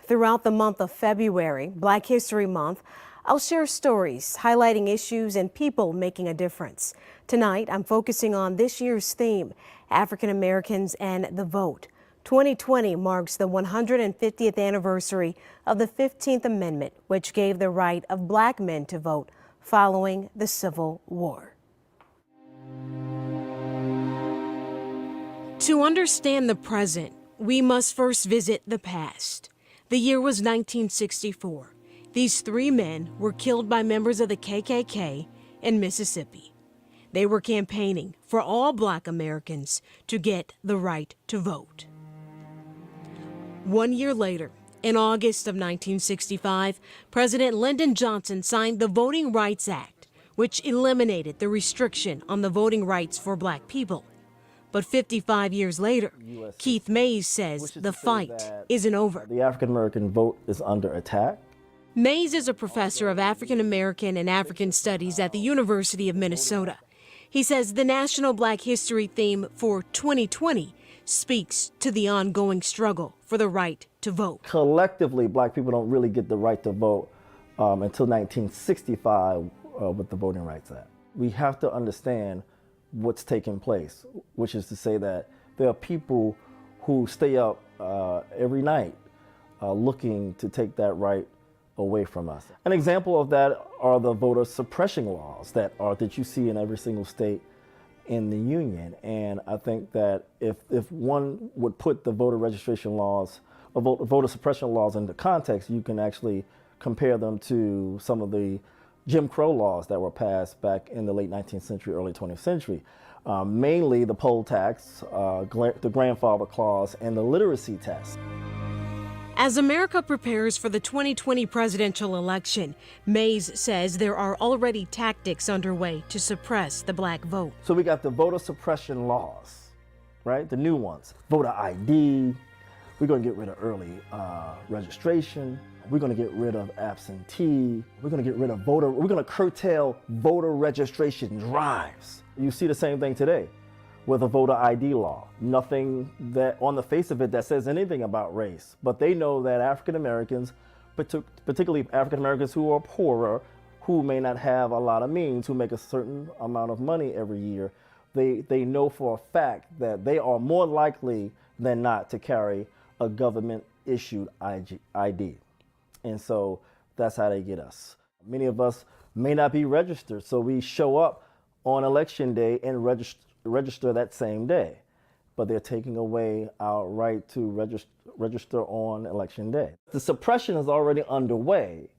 Throughout the month of February, Black History Month, I'll share stories highlighting issues and people making a difference. Tonight, I'm focusing on this year's theme, African Americans and the vote. 2020 marks the 150th anniversary of the 15th Amendment, which gave the right of Black men to vote following the Civil War. To understand the present, we must first visit the past. The year was 1964. These three men were killed by members of the KKK in Mississippi. They were campaigning for all Black Americans to get the right to vote. 1 year later, in August of 1965, President Lyndon Johnson signed the Voting Rights Act, which eliminated the restriction on the voting rights for Black people. But 55 years later, Keith Mays says the fight isn't over. The African American vote is under attack. Mays is a professor of African American and African Studies at the University of Minnesota. He says the National Black History theme for 2020 speaks to the ongoing struggle for the right to vote. Collectively, Black people don't really get the right to vote until 1965 with the Voting Rights Act. We have to understand what's taking place, which is to say that there are people who stay up every night looking to take that right away from us. An example of that are the voter suppression laws that you see in every single state in the union. And I think that if one would put the voter registration laws, or voter suppression laws into context, you can actually compare them to some of the Jim Crow laws that were passed back in the late 19th century, early 20th century. Mainly the poll tax, the grandfather clause, and the literacy test. As America prepares for the 2020 presidential election, Mays says there are already tactics underway to suppress the Black vote. So we got the voter suppression laws, right? The new ones. Voter ID. We're going to get rid of early registration. We're going to get rid of absentee. We're going to get rid of we're going to curtail voter registration drives. You see the same thing today with a voter ID law. Nothing that on the face of it that says anything about race, but they know that African Americans, particularly African Americans who are poorer, who may not have a lot of means, who make a certain amount of money every year, they know for a fact that they are more likely than not to carry a government-issued ID. And so that's how they get us. Many of us may not be registered, so we show up on election day and register that same day. But they're taking away our right to register on election day. The suppression is already underway.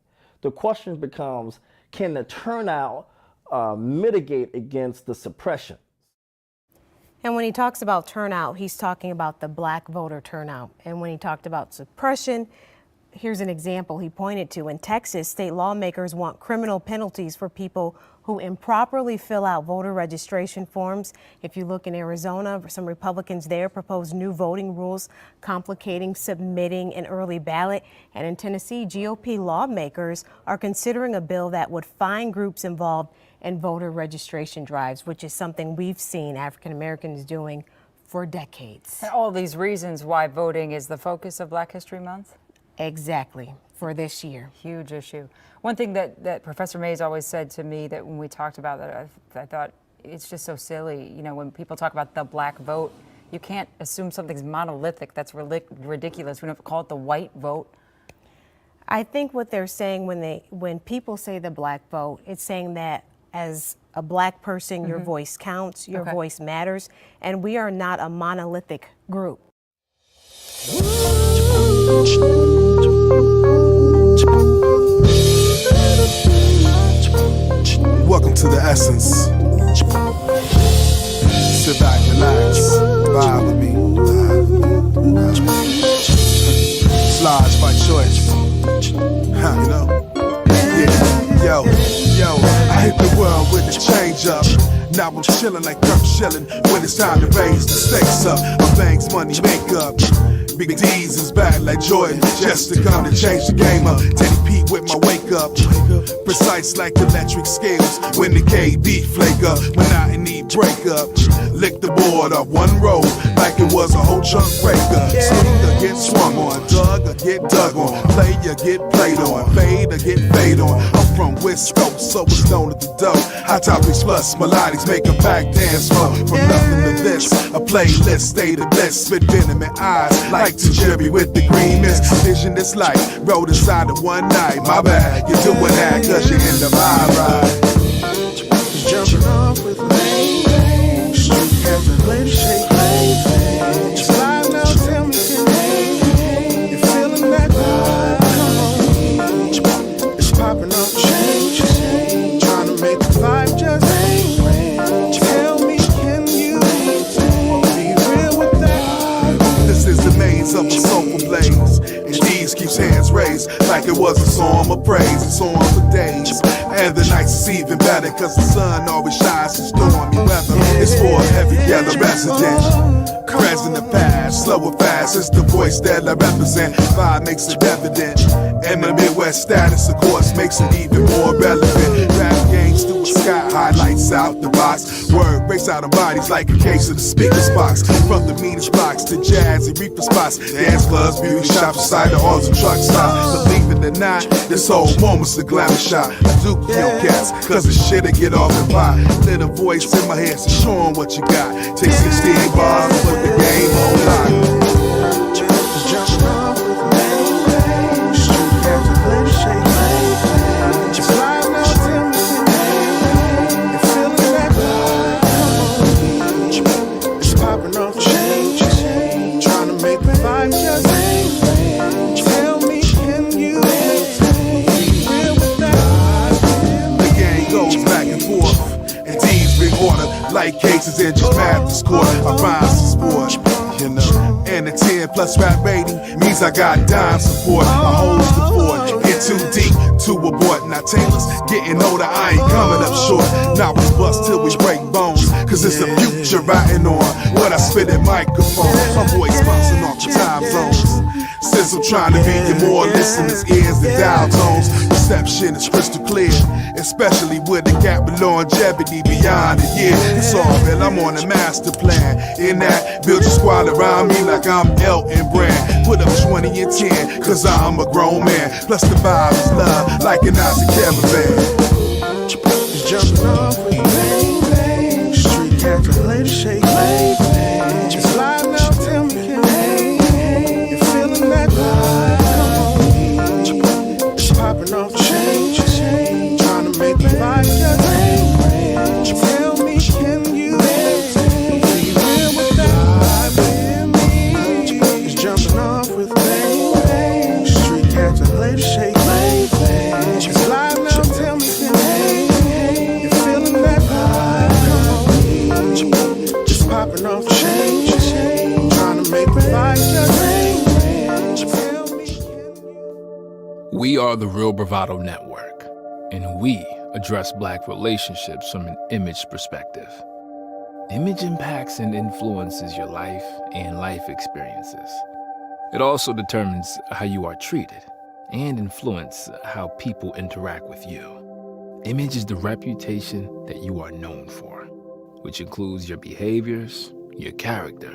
The question becomes, can the turnout mitigate against the suppression? And when he talks about turnout, he's talking about the Black voter turnout. And when he talked about suppression, here's an example he pointed to. In Texas, state lawmakers want criminal penalties for people who improperly fill out voter registration forms. If you look in Arizona, some Republicans there proposed new voting rules complicating submitting an early ballot. And in Tennessee, GOP lawmakers are considering a bill that would fine groups involved in voter registration drives, which is something we've seen African Americans doing for decades. And all these reasons why voting is the focus of Black History Month? Exactly, for this year. Huge issue. One thing that Professor Mays always said to me that when we talked about that, I thought it's just so silly. You know, when people talk about the Black vote, you can't assume something's monolithic. That's ridiculous. We don't call it the white vote. I think what they're saying when people say the Black vote, it's saying that as a Black person, your voice counts, your voice matters, and we are not a monolithic group. Welcome to the essence. Sit back, relax, vibe with me. Slides by choice. You know? Yeah, yo, I hit the world with the change up. Now I'm chillin' like Kirk Schilling when it's time to raise the stakes up. I bangs money, make up. Big D's is back like Jordan, just to come to change the game up. Teddy P with my wake up, precise like electric scales. When the KB flake up, monotony break up. Lick the board up one roll like it was a whole chunk breaker. Swing or get swung on, dug or get dug on, play or get played on, fade or get fade on. I'm from West Coast, so it's known as the dough. Hot topics plus melodics make a back dance flow. From nothing to this, a playlist, state of bliss. Spit venom in eyes like to Jerry with the green mist. Vision this light, rode inside of one night. My bad, you're doing that cause you're in the vibe ride. Jumping off with me, street has a play to shake. It's live now, tell me can you feeling that vibe? Come on, it's popping off change, trying to make the vibe just tell me can you be real with that? This is the mains of a soulful blaze, and D's keeps hands raised like it was a song of praise. It's on for days, and the nights is even better cause the sun always shines in stormy weather. It's for a heavy yellow resident. Present and past, slow or fast, it's the voice that I represent. Vibe makes it evident, and the Midwest status, of course, makes it even more relevant. Rap gangs through a sky, highlights out the box. Word breaks out of bodies like a case of the speaker's box. From the meanest blocks to jazzy reefer spots, dance clubs, beauty shops, beside the autos and truck stops. Believe it or not, this whole moment's a glamour shot. I do kill cats, cause the shit'll get off the pot. Little voice in my head, so show 'em what you got. Take 16 bars and put the game on lock. Jumping off with me, street has a play to shake. Just live now, tell me can you feeling that vibe? Come on, it's popping off change, trying to make the vibe just tell me can you be real with that? The game goes back and forth, and D's big order, like cases in just Mathis court. I rhyme some sport, you know. And a 10 plus rap rating means I got dime support. I hold the fort, get too deep to abort. Now Taylor's getting older, I ain't coming up short. Now we bust till we break bones, cause it's the future riding on what I spit in microphone. My voice bouncing off the time zones. Since I'm trying to be your more listeners' ears than dial tones. Perception is crystal clear, especially with the gap of longevity beyond a year. It's all real, I'm on a master plan. In that, build your squad around me like I'm Elton Brand. Put up 20 and 10, cause I'm a grown man. Plus the vibe is love, like an Ozzy caravan. Jumping off with me, street has a play to shake. Just live now, tell me can you feeling that vibe? Come on, it's popping off change, trying to make the vibe just tell me can you be real with that vibe? It's jumping off with me, street has a play to shake. Just live now, tell me can you feeling that vibe? Come on, just popping off change, trying to make the vibe just tell me can you. We are the Real Bravado Network, and we address Black relationships from an image perspective. Image impacts and influences your life and life experiences. It also determines how you are treated and influence how people interact with you. Image is the reputation that you are known for, which includes your behaviors, your character,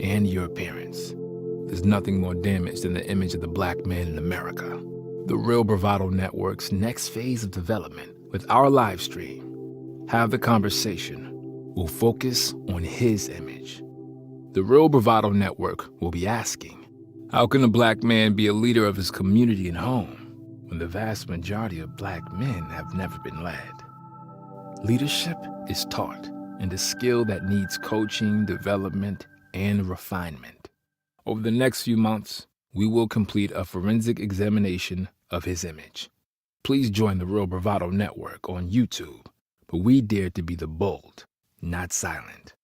and your appearance. There's nothing more damaged than the image of the Black man in America. The Real Bravado Network's next phase of development with our live stream, Have the Conversation, will focus on his image. The Real Bravado Network will be asking, how can a Black man be a leader of his community and home when the vast majority of Black men have never been led? Leadership is taught and a skill that needs coaching, development, and refinement. Over the next few months, we will complete a forensic examination of his image. Please join the Real Bravado Network on YouTube, but we dare to be the bold, not silent.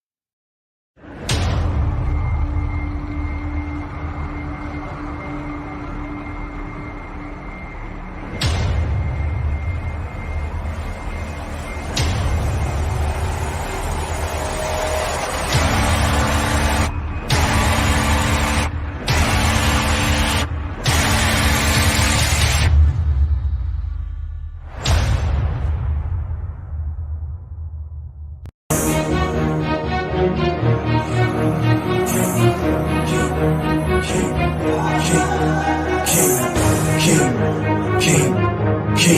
I'm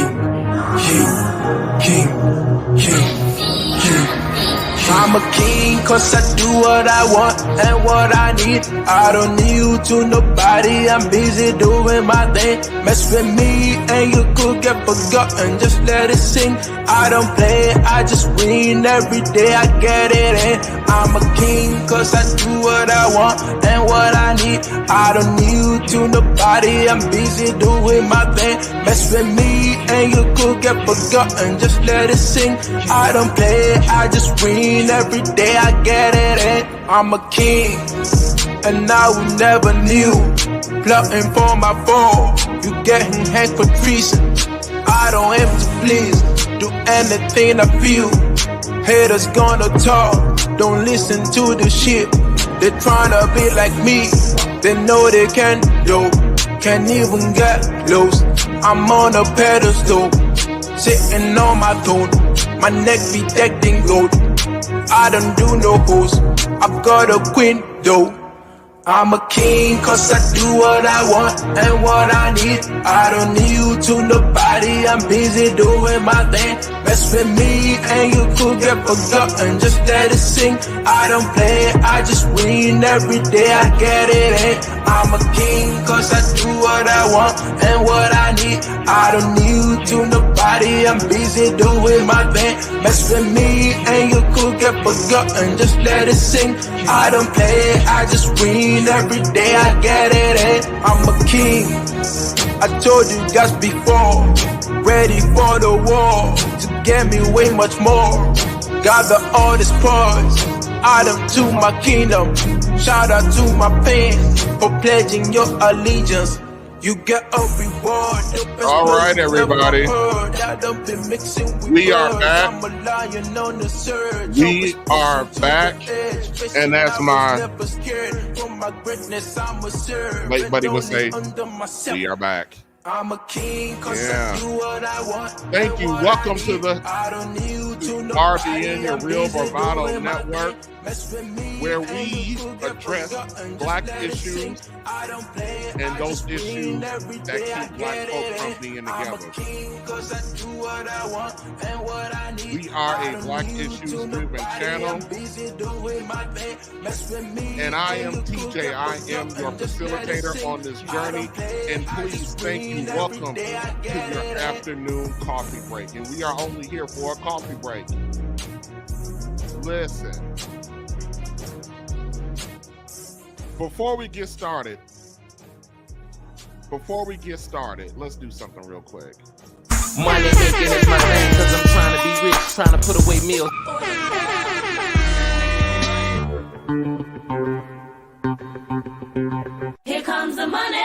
a king cause I do what I want and what I need. I don't need you to nobody, I'm busy doing my thing. Mess with me and you could get forgotten, just let it sing. I don't play, I just win every day, I get it in. I'm a king cause I do what I want and what I need. I don't need you to nobody, I'm busy doing my thing. Mess with me and you could get forgotten, just let it sing. I don't play, I just win every day, I get it in. I'm a king, and I will never knew. Plotting for my fall, you getting hanged for treason. I don't aim to please, do anything I feel. Haters gonna talk, don't listen to the shit. They tryna be like me, they know they can, yo. Can't even get lost, I'm on a pedestal, sitting on my throne. My neck be decked in gold. I don't do no hoes, I've got a queen though. I'm a king cause I do what I want and what I need. I don't need you to nobody, I'm busy doing my thing. Mess with me and you could get forgotten, just let it sing. I don't play, I just win every day, I get it in. I'm a king cause I do what I want and what I need. I don't need you to nobody, I'm busy doing my thing. Mess with me and you could get forgotten, just let it sing. I don't play, I just win every day, I get it in. I'm a king, I told you guys before. Ready for the war, to get me way much more. Gather all the spoils, add them to my kingdom. Shout out to my fans for pledging your allegiance. You get a reward. All right, everybody. We are back. We are back. And that's my late buddy would say, we are back. I'm a king cause Yeah. I do what I want. Thank you. Welcome to the RBN, your Real Bravado Network, where we address black issues and those issues that keep black folk from being together. We are a black issues driven channel, and I am TJ. I am your facilitator on this journey, and please thank you. Welcome to your afternoon coffee break, and we are only here for a coffee break. Listen, before we get started, let's do something real quick. Money making is my thing, cause I'm trying to be rich, trying to put away meals. Here comes the money.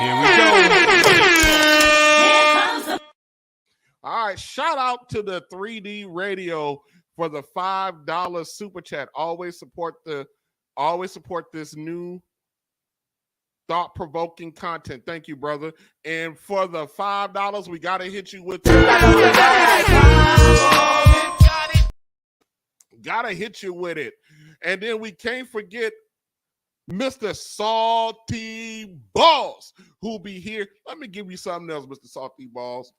Here we go. All right, shout out to the 3D Radio for the $5 super chat. Always support this new thought-provoking content. Thank you, brother. And for the $5, we gotta hit you with gotta hit you with it. And then we can't forget Mr. Salty Balls, who'll be here. Let me give you something else, Mr. Salty Balls.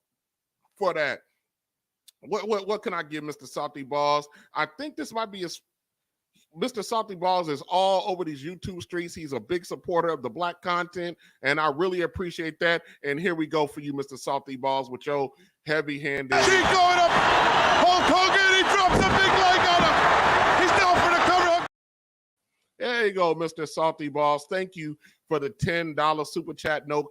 For that, what can I give Mr. Salty Balls? I think this might be Mr. Salty Balls is all over these YouTube streets. He's a big supporter of the black content, and I really appreciate that. And here we go for you, Mr. Salty Balls, with your heavy-handed. Keep going up. Hulk Hogan, he drops a big leg on him. He's down for the cover. There you go, Mr. Salty Balls. Thank you for the $10 super chat. No,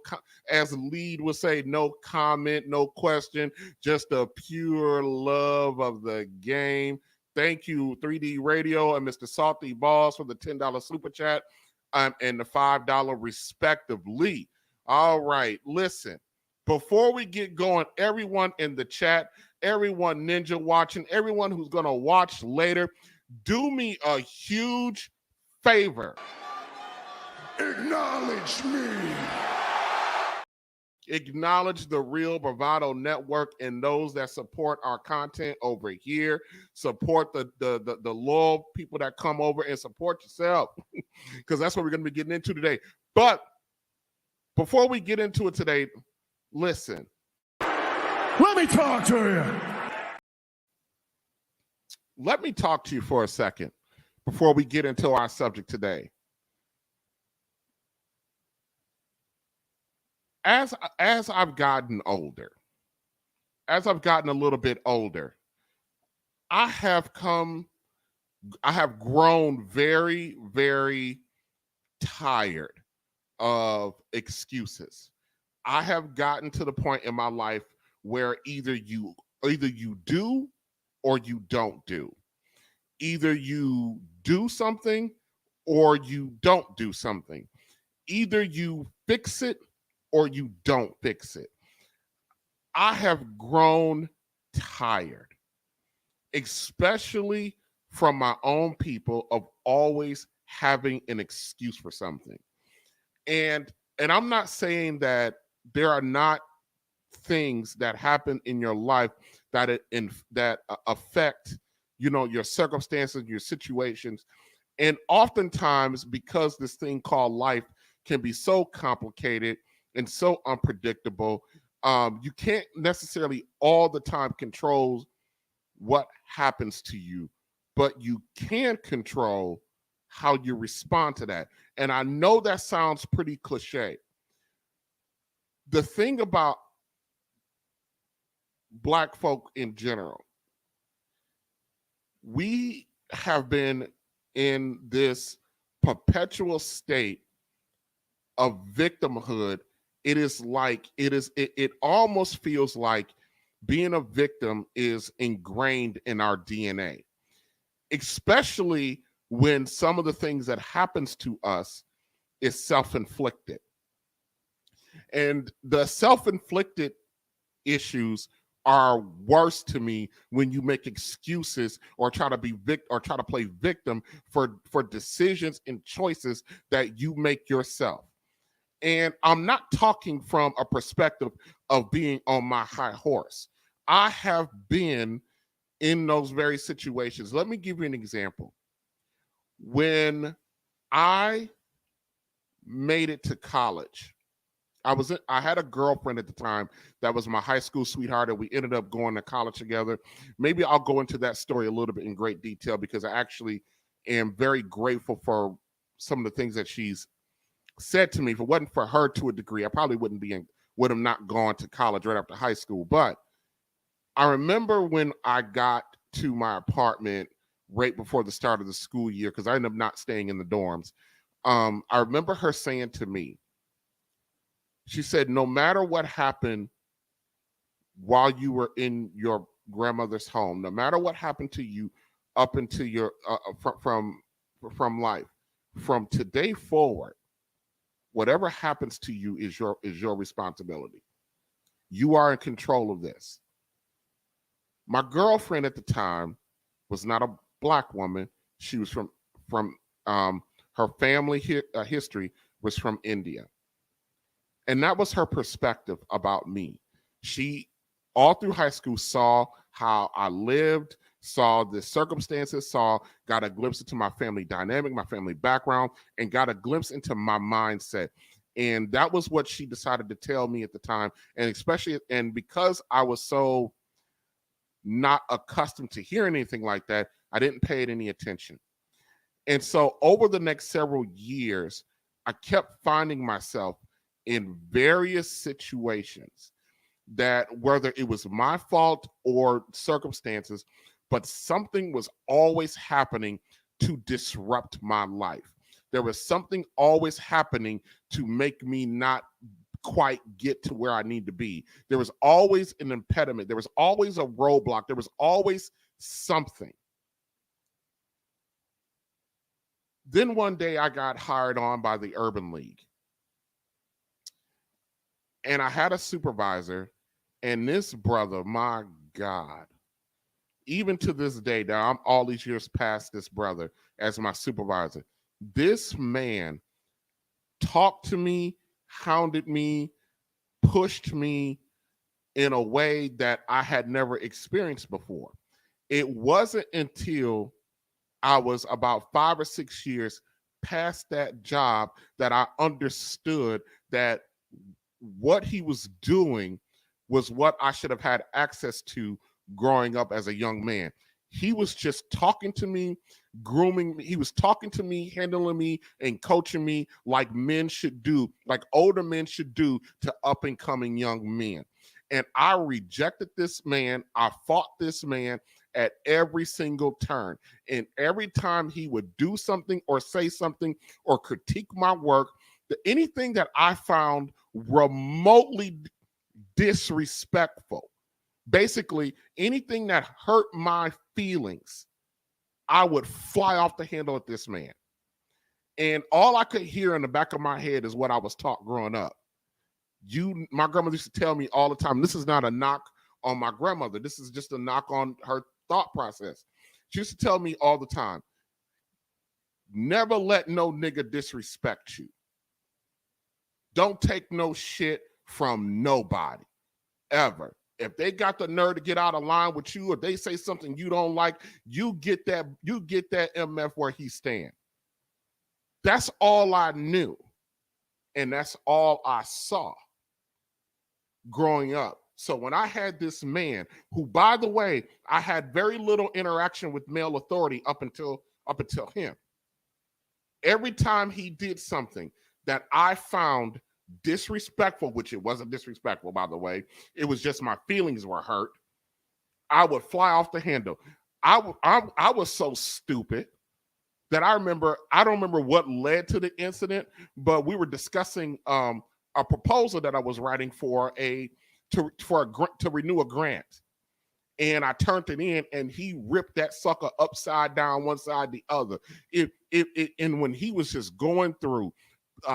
as Lead would say, no comment, no question, just a pure love of the game. Thank you, 3D Radio and Mr. Salty Balls, for the $10 super chat and the $5 respectively. All right, listen. Before we get going, everyone in the chat, everyone ninja watching, everyone who's going to watch later, do me a huge favor. Acknowledge me. Acknowledge the Real Bravado Network and those that support our content over here. Support the loyal people that come over, and support yourself, because that's what we're going to be getting into today. But before we get into it today, listen. Let me talk to you. Let me talk to you for a second before we get into our subject today. As I've gotten older, as I've gotten a little bit older, I have grown very, very tired of excuses. I have gotten to the point in my life where either you do or you don't do. Either you do something or you don't do something. Either you fix it or you don't fix it. I have grown tired, especially from my own people, of always having an excuse for something. And I'm not saying that there are not things that happen in your life that affect, your circumstances, your situations. And oftentimes, because this thing called life can be so complicated and so unpredictable, you can't necessarily all the time control what happens to you, but you can control how you respond to that. And I know that sounds pretty cliche. The thing about Black folk in general, we have been in this perpetual state of victimhood. It almost feels like being a victim is ingrained in our DNA, especially when some of the things that happens to us is self-inflicted. And the self-inflicted issues are worse to me when you make excuses or try to play victim for decisions and choices that you make yourself. And I'm not talking from a perspective of being on my high horse. I have been in those very situations. Let me give you an example. When I made it to college, I had a girlfriend at the time that was my high school sweetheart, and we ended up going to college together. Maybe I'll go into that story a little bit in great detail, because I actually am very grateful for some of the things that she's said to me. If it wasn't for her, to a degree, I probably would have not gone to college right after high school. But I remember when I got to my apartment right before the start of the school year, because I ended up not staying in the dorms. I remember her saying to me, she said, no matter what happened while you were in your grandmother's home, no matter what happened to you up into your from life, from today forward, whatever happens to you is your responsibility. You are in control of this. My girlfriend at the time was not a Black woman. She was from her family history was from India. And that was her perspective about me. She, all through high school, saw how I lived, saw the circumstances, got a glimpse into my family dynamic, my family background, and got a glimpse into my mindset. And that was what she decided to tell me at the time. And because I was so not accustomed to hearing anything like that, I didn't pay it any attention. And so over the next several years, I kept finding myself in various situations that, whether it was my fault or circumstances, but something was always happening to disrupt my life. There was something always happening to make me not quite get to where I need to be. There was always an impediment. There was always a roadblock. There was always something. Then one day I got hired on by the Urban League. And I had a supervisor, and this brother, my God, even to this day, now I'm all these years past this brother as my supervisor, this man talked to me, hounded me, pushed me in a way that I had never experienced before. It wasn't until I was about 5 or 6 years past that job that I understood that what he was doing was what I should have had access to growing up as a young man. He was just talking to me, grooming me. He was talking to me, handling me, and coaching me like men should do, like older men should do to up and coming young men. And I rejected this man. I fought this man at every single turn. And every time he would do something or say something or critique my work, anything that I found remotely disrespectful, basically anything that hurt my feelings, I would fly off the handle at this man. And all I could hear in the back of my head is what I was taught growing up. My grandmother used to tell me all the time, this is not a knock on my grandmother. This is just a knock on her thought process. She used to tell me all the time, never let no nigga disrespect you. Don't take no shit from nobody, ever. If they got the nerve to get out of line with you, or they say something you don't like, you get that MF where he stand. That's all I knew. And that's all I saw growing up. So when I had this man, who, by the way, I had very little interaction with male authority up until him. Every time he did something that I found disrespectful, which it wasn't disrespectful, by the way, it was just my feelings were hurt, I would fly off the handle. I was so stupid that I don't remember what led to the incident, but we were discussing a proposal that I was writing to renew a grant. And I turned it in, and he ripped that sucker upside down, one side, the other. And when he was just going through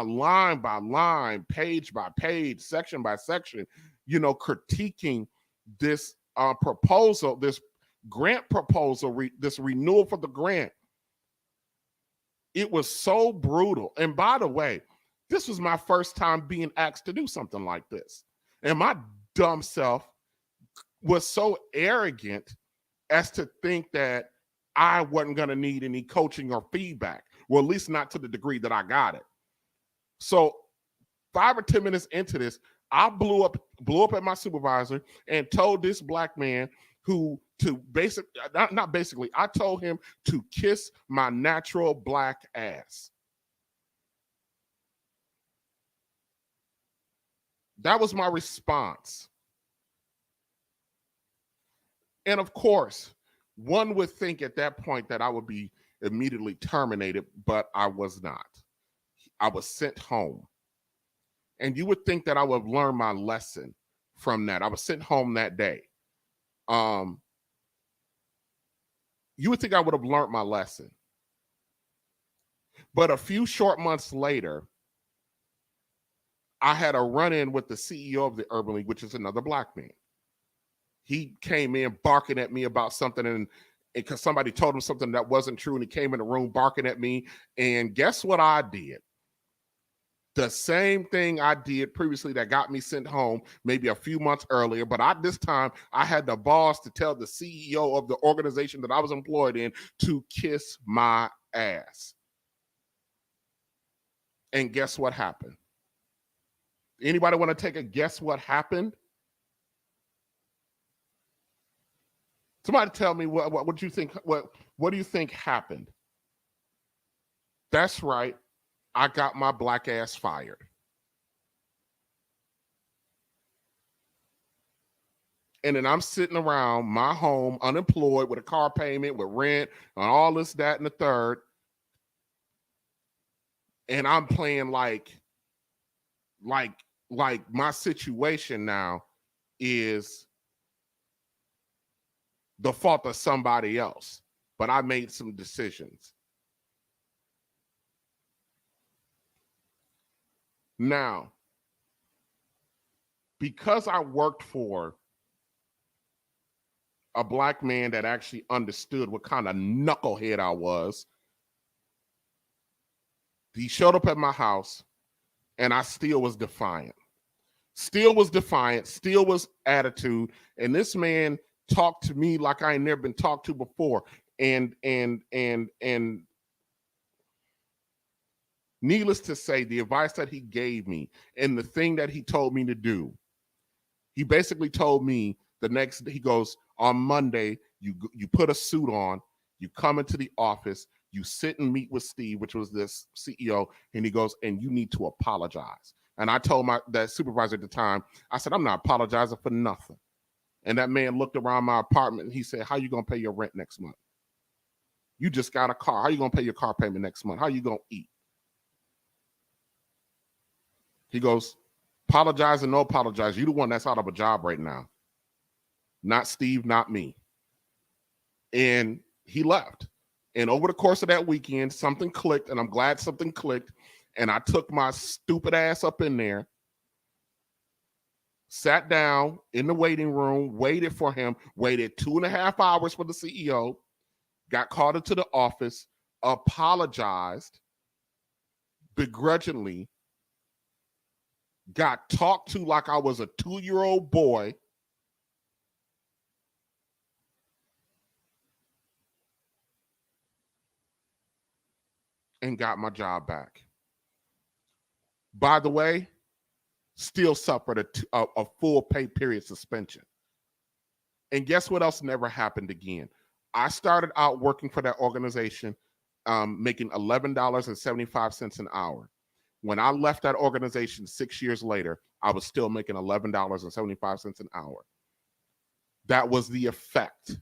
line by line, page by page, section by section, critiquing this proposal, this grant proposal, this renewal for the grant, it was so brutal. And by the way, this was my first time being asked to do something like this. And my dumb self was so arrogant as to think that I wasn't going to need any coaching or feedback. Well, at least not to the degree that I got it. So 5 or 10 minutes into this, I blew up at my supervisor and told this black man I told him to kiss my natural black ass. That was my response. And of course, one would think at that point that I would be immediately terminated, but I was not. I was sent home. And you would think that I would have learned my lesson from that. I was sent home that day. You would think I would have learned my lesson. But a few short months later, I had a run-in with the CEO of the Urban League, which is another black man. He came in barking at me about something, and because somebody told him something that wasn't true, and he came in the room barking at me. And guess what I did? The same thing I did previously that got me sent home maybe a few months earlier, but this time I had the balls to tell the CEO of the organization that I was employed in to kiss my ass. And guess what happened? Anybody want to take a guess what happened? Somebody tell me what do you think? What do you think happened? That's right. I got my black ass fired. And then I'm sitting around my home, unemployed, with a car payment, with rent, and all this, that, and the third. And I'm playing like my situation now is the fault of somebody else. But I made some decisions. Now, because I worked for a black man that actually understood what kind of knucklehead I was, he showed up at my house, and I still was defiant. Still was attitude. And this man talked to me like I ain't never been talked to before. And needless to say, the advice that he gave me and the thing that he told me to do, He basically told me the next day, he goes, on Monday, you put a suit on, you come into the office, you sit and meet with Steve, which was this CEO, and he goes, and you need to apologize. And I told that supervisor at the time, I said, I'm not apologizing for nothing. And that man looked around my apartment and he said, how you going to pay your rent next month? You just got a car. How you going to pay your car payment next month? How you going to eat? He goes, apologize and no apologize. You the one that's out of a job right now. Not Steve, not me. And he left. And over the course of that weekend, something clicked, and I'm glad something clicked. And I took my stupid ass up in there, sat down in the waiting room, waited for him, waited 2.5 hours for the CEO, got called into the office, apologized begrudgingly, got talked to like I was a 2-year-old boy, and got my job back. By the way, still suffered a full pay period suspension. And guess what else never happened again? I started out working for that organization, making $11.75 an hour. When I left that organization 6 years later, I was still making $11.75 an hour. That was the effect.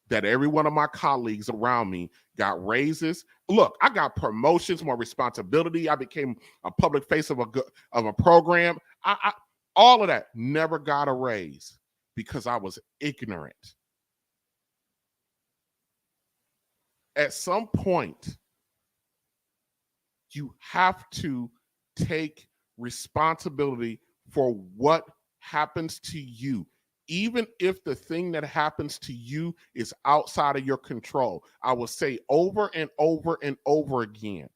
That every one of my colleagues around me got raises. Look, I got promotions, more responsibility. I became a public face of a program. I all of that, never got a raise because I was ignorant. At some point, you have to take responsibility for what happens to you. Even if the thing that happens to you is outside of your control. I will say over and over and over again,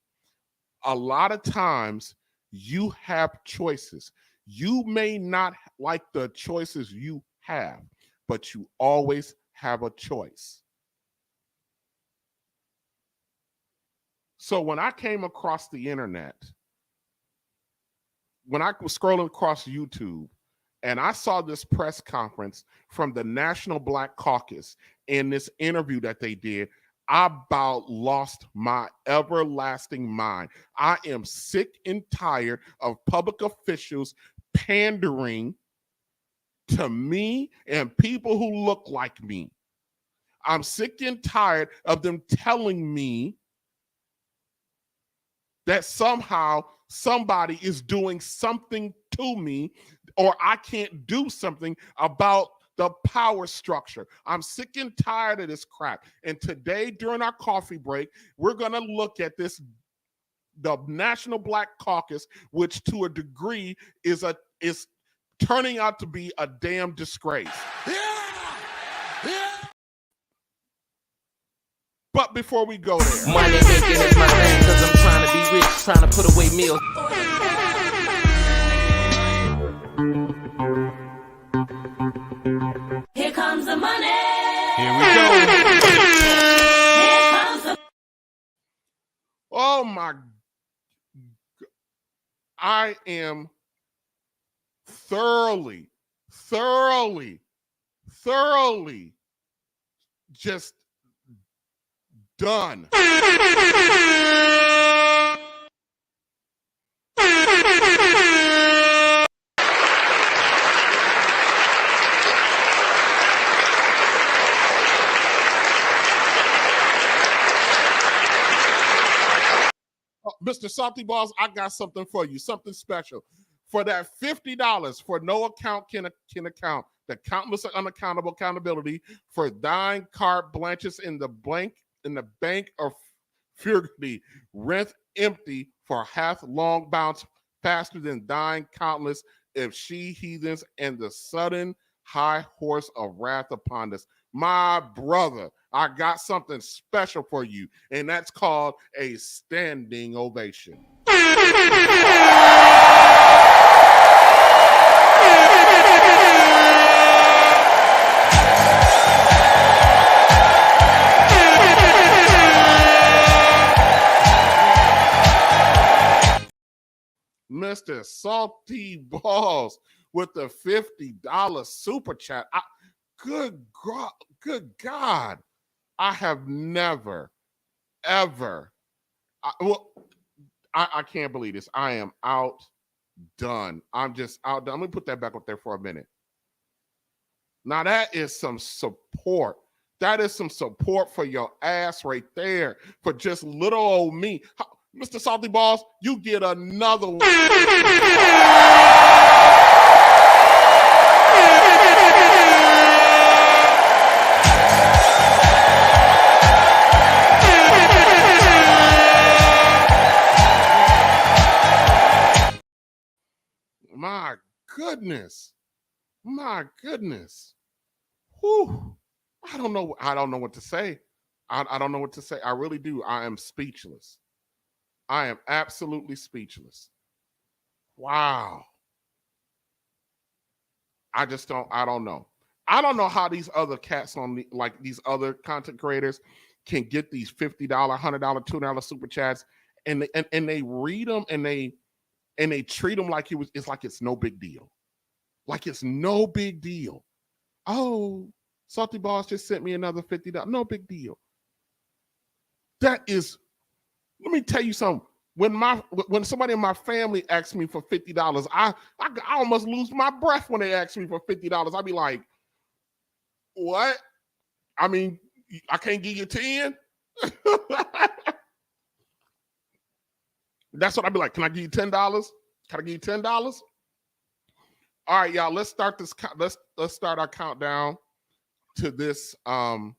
a lot of times you have choices. You may not like the choices you have, but you always have a choice. So when I came across the internet, when I was scrolling across YouTube, and I saw this press conference from the National Black Caucus and this interview that they did, I about lost my everlasting mind. I am sick and tired of public officials pandering to me and people who look like me. I'm sick and tired of them telling me that somehow somebody is doing something to me, or I can't do something about the power structure. I'm sick and tired of this crap. And today, during our coffee break, we're going to look at the National Black Caucus, which to a degree is turning out to be a damn disgrace. But before we go there, money making is my thing, cause I'm trying to be rich, trying to put away meals. Here comes the money. Here we go. Here comes the Oh my, I am thoroughly just done. Mr. Salty Balls, I got something for you, something special. For that $50 for no account can account, the countless unaccountable accountability for dying carte blanches in the bank of fury, rent empty for hath long bounce faster than dying countless if she heathens and the sudden high horse of wrath upon us. My brother, I got something special for you, and that's called a standing ovation. Mr. Salty Balls, with the $50 super chat. Good God. I have never, ever, I can't believe this. I am outdone. I'm just outdone. Let me put that back up there for a minute. Now that is some support. That is some support for your ass right there. For just little old me. Mr. Salty Balls, you get another one. My goodness. My goodness. Whew. I don't know what to say. I don't know what to say. I really do. I am speechless. I am absolutely speechless. Wow. I don't know. I don't know how these other cats like these other content creators can get these $50, $100, $2 super chats and they read them and they treat them like it's like it's no big deal. Like it's no big deal. Oh, Salty Balls just sent me another $50. No big deal. That is, let me tell you something. When somebody in my family asks me for $50, I almost lose my breath when they ask me for $50. I'd be like, what? I mean, I can't give you 10? That's what I'd be like. Can I give you $10? Can I give you $10? All right, y'all, let's start this. Let's start our countdown to this. My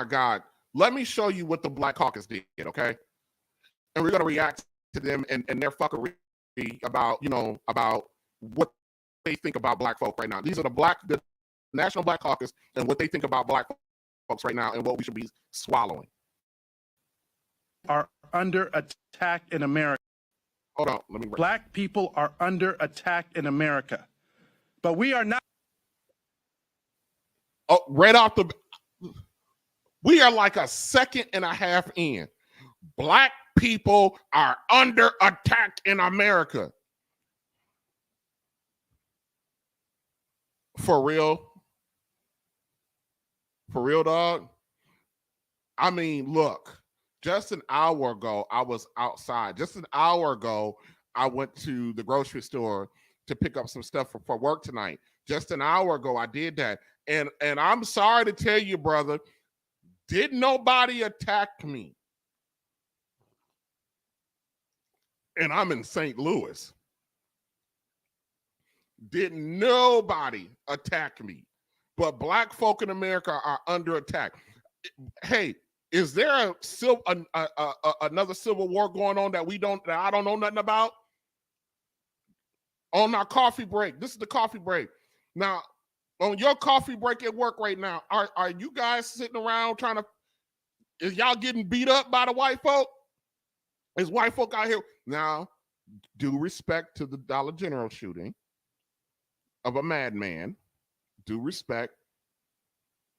God, let me show you what the Black Caucus did, okay? And we're gonna react to them and their fuckery about what they think about Black folk right now. These are the National Black Caucus and what they think about Black folks right now and what we should be swallowing. Are under attack in America. Hold on, let me. Black people are under attack in America, but we are not. Oh, right off the, we are like a second and a half in. Black people are under attack in America. For real? For real, dog? I mean, look. Just an hour ago, I was outside. Just an hour ago, I went to the grocery store to pick up some stuff for work tonight. Just an hour ago, I did that. And I'm sorry to tell you, brother, did nobody attack me? And I'm in St. Louis. Did nobody attack me? But Black folk in America are under attack. Hey, is there another civil war going on that I don't know nothing about? On our coffee break, this is the coffee break. Now, on your coffee break at work right now, are you guys sitting around is y'all getting beat up by the white folk? Is white folk out here? Now, due respect to the Dollar General shooting of a madman, due respect.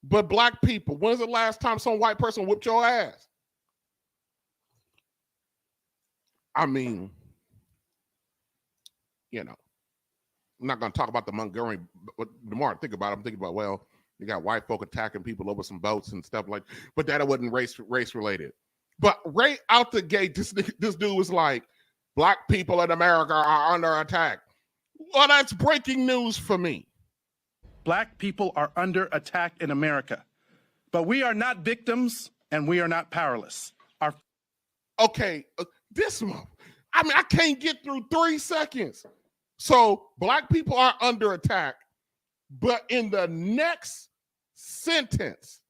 But Black people, when's the last time some white person whipped your ass? I mean, I'm not going to talk about the Montgomery, but the more I think about it, I'm thinking about, well, you got white folk attacking people over some boats and stuff like, but that wasn't race related. But right out the gate, this dude was like, Black people in America are under attack. Well, that's breaking news for me. Black people are under attack in America, but we are not victims and we are not powerless. Okay, I can't get through 3 seconds. So Black people are under attack, but in the next sentence,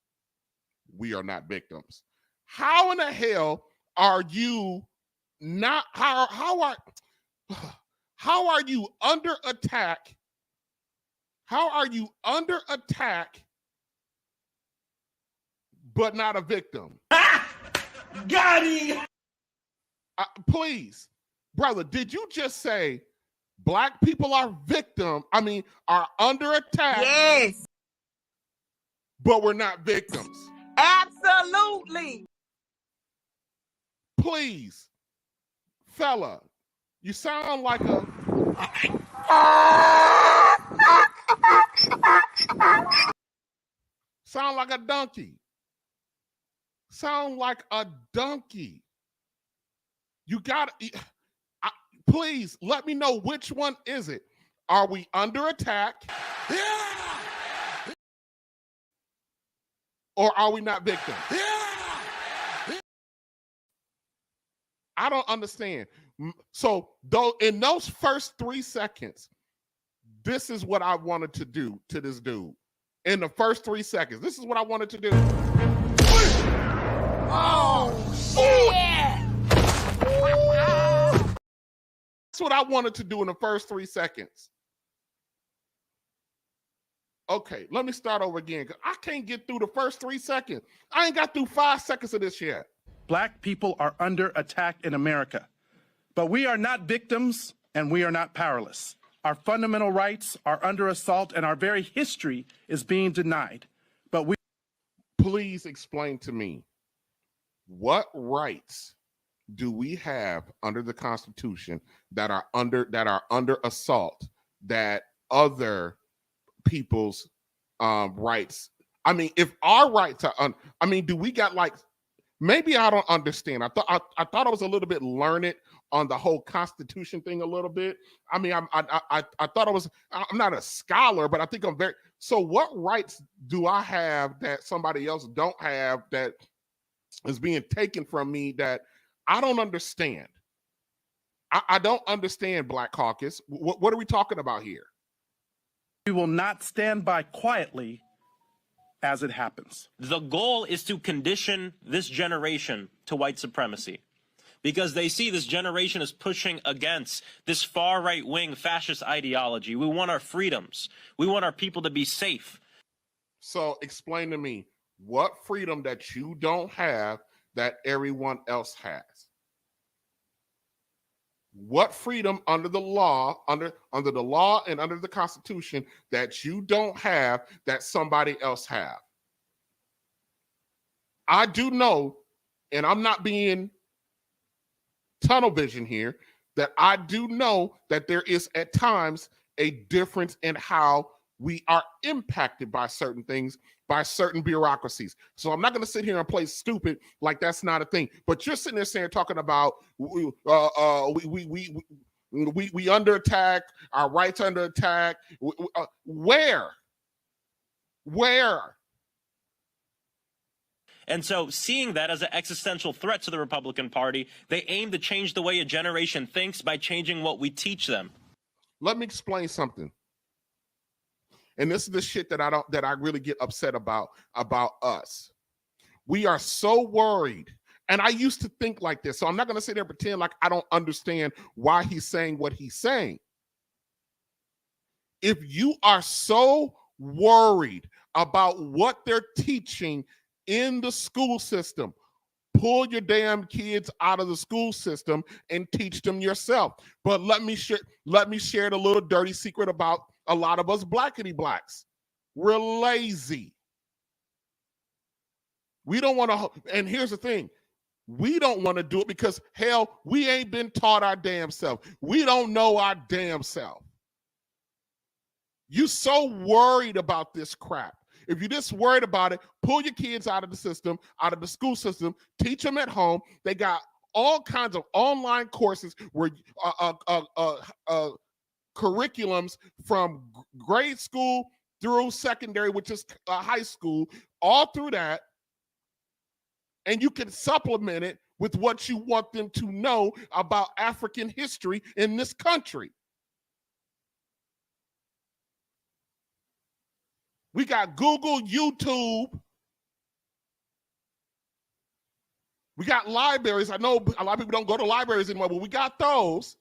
we are not victims. How in the hell are you not? How are you under attack? How are you under attack, but not a victim? Got him! Please, brother, did you just say Black people are are under attack? Yes. But we're not victims. Absolutely. Please, fella, you sound like a... Sound like a donkey. Sound like a donkey. You got to, please let me know which one is it. Are we under attack? Yeah! Or are we not victims? Yeah! I don't understand. So though in those first 3 seconds, this is what I wanted to do to this dude. In the first 3 seconds, this is what I wanted to do. Oh, shit! That's what I wanted to do in the first 3 seconds. Okay, let me start over again, because I can't get through the first 3 seconds. I ain't got through 5 seconds of this yet. Black people are under attack in America, but we are not victims and we are not powerless. Our fundamental rights are under assault and our very history is being denied. But we... Please explain to me, what rights do we have under the Constitution that are under assault that other people's rights? I mean, if our rights are do we got like, maybe I don't understand. I thought I was a little bit learned on the whole Constitution thing a little bit. I mean, I thought I'm not a scholar, but I think I'm very. So what rights do I have that somebody else don't have that is being taken from me that I don't understand? I don't understand, Black Caucus. What are we talking about here? We will not stand by quietly as it happens. The goal is to condition this generation to white supremacy, because they see this generation is pushing against this far right-wing fascist ideology. We want our freedoms. We want our people to be safe. So explain to me what freedom that you don't have that everyone else has. What freedom under the law, under the law and under the Constitution that you don't have that somebody else have? I do know, and I'm not being tunnel vision here, that I do know that there is at times a difference in how we are impacted by certain things, by certain bureaucracies. So I'm not going to sit here and play stupid like that's not a thing. But you're sitting there saying, talking about we under attack, our rights under attack. Where? And so seeing that as an existential threat to the Republican Party, they aim to change the way a generation thinks by changing what we teach them. Let me explain something. And this is the shit that I really get upset about us. We are so worried. And I used to think like this. So I'm not going to sit there and pretend like I don't understand why he's saying what he's saying. If you are so worried about what they're teaching in the school system, pull your damn kids out of the school system and teach them yourself. But let me share the little dirty secret about a lot of us blackity blacks. We're lazy. We don't want to, and here's the thing, we don't want to do it because, hell, we ain't been taught our damn self. We don't know our damn self. You so worried about this crap. If you're just worried about it, pull your kids out of the system, out of the school system, teach them at home. They got all kinds of online courses where curriculums from grade school through secondary, which is high school, all through that. And you can supplement it with what you want them to know about African history in this country. We got Google, YouTube. We got libraries. I know a lot of people don't go to libraries anymore, but we got those.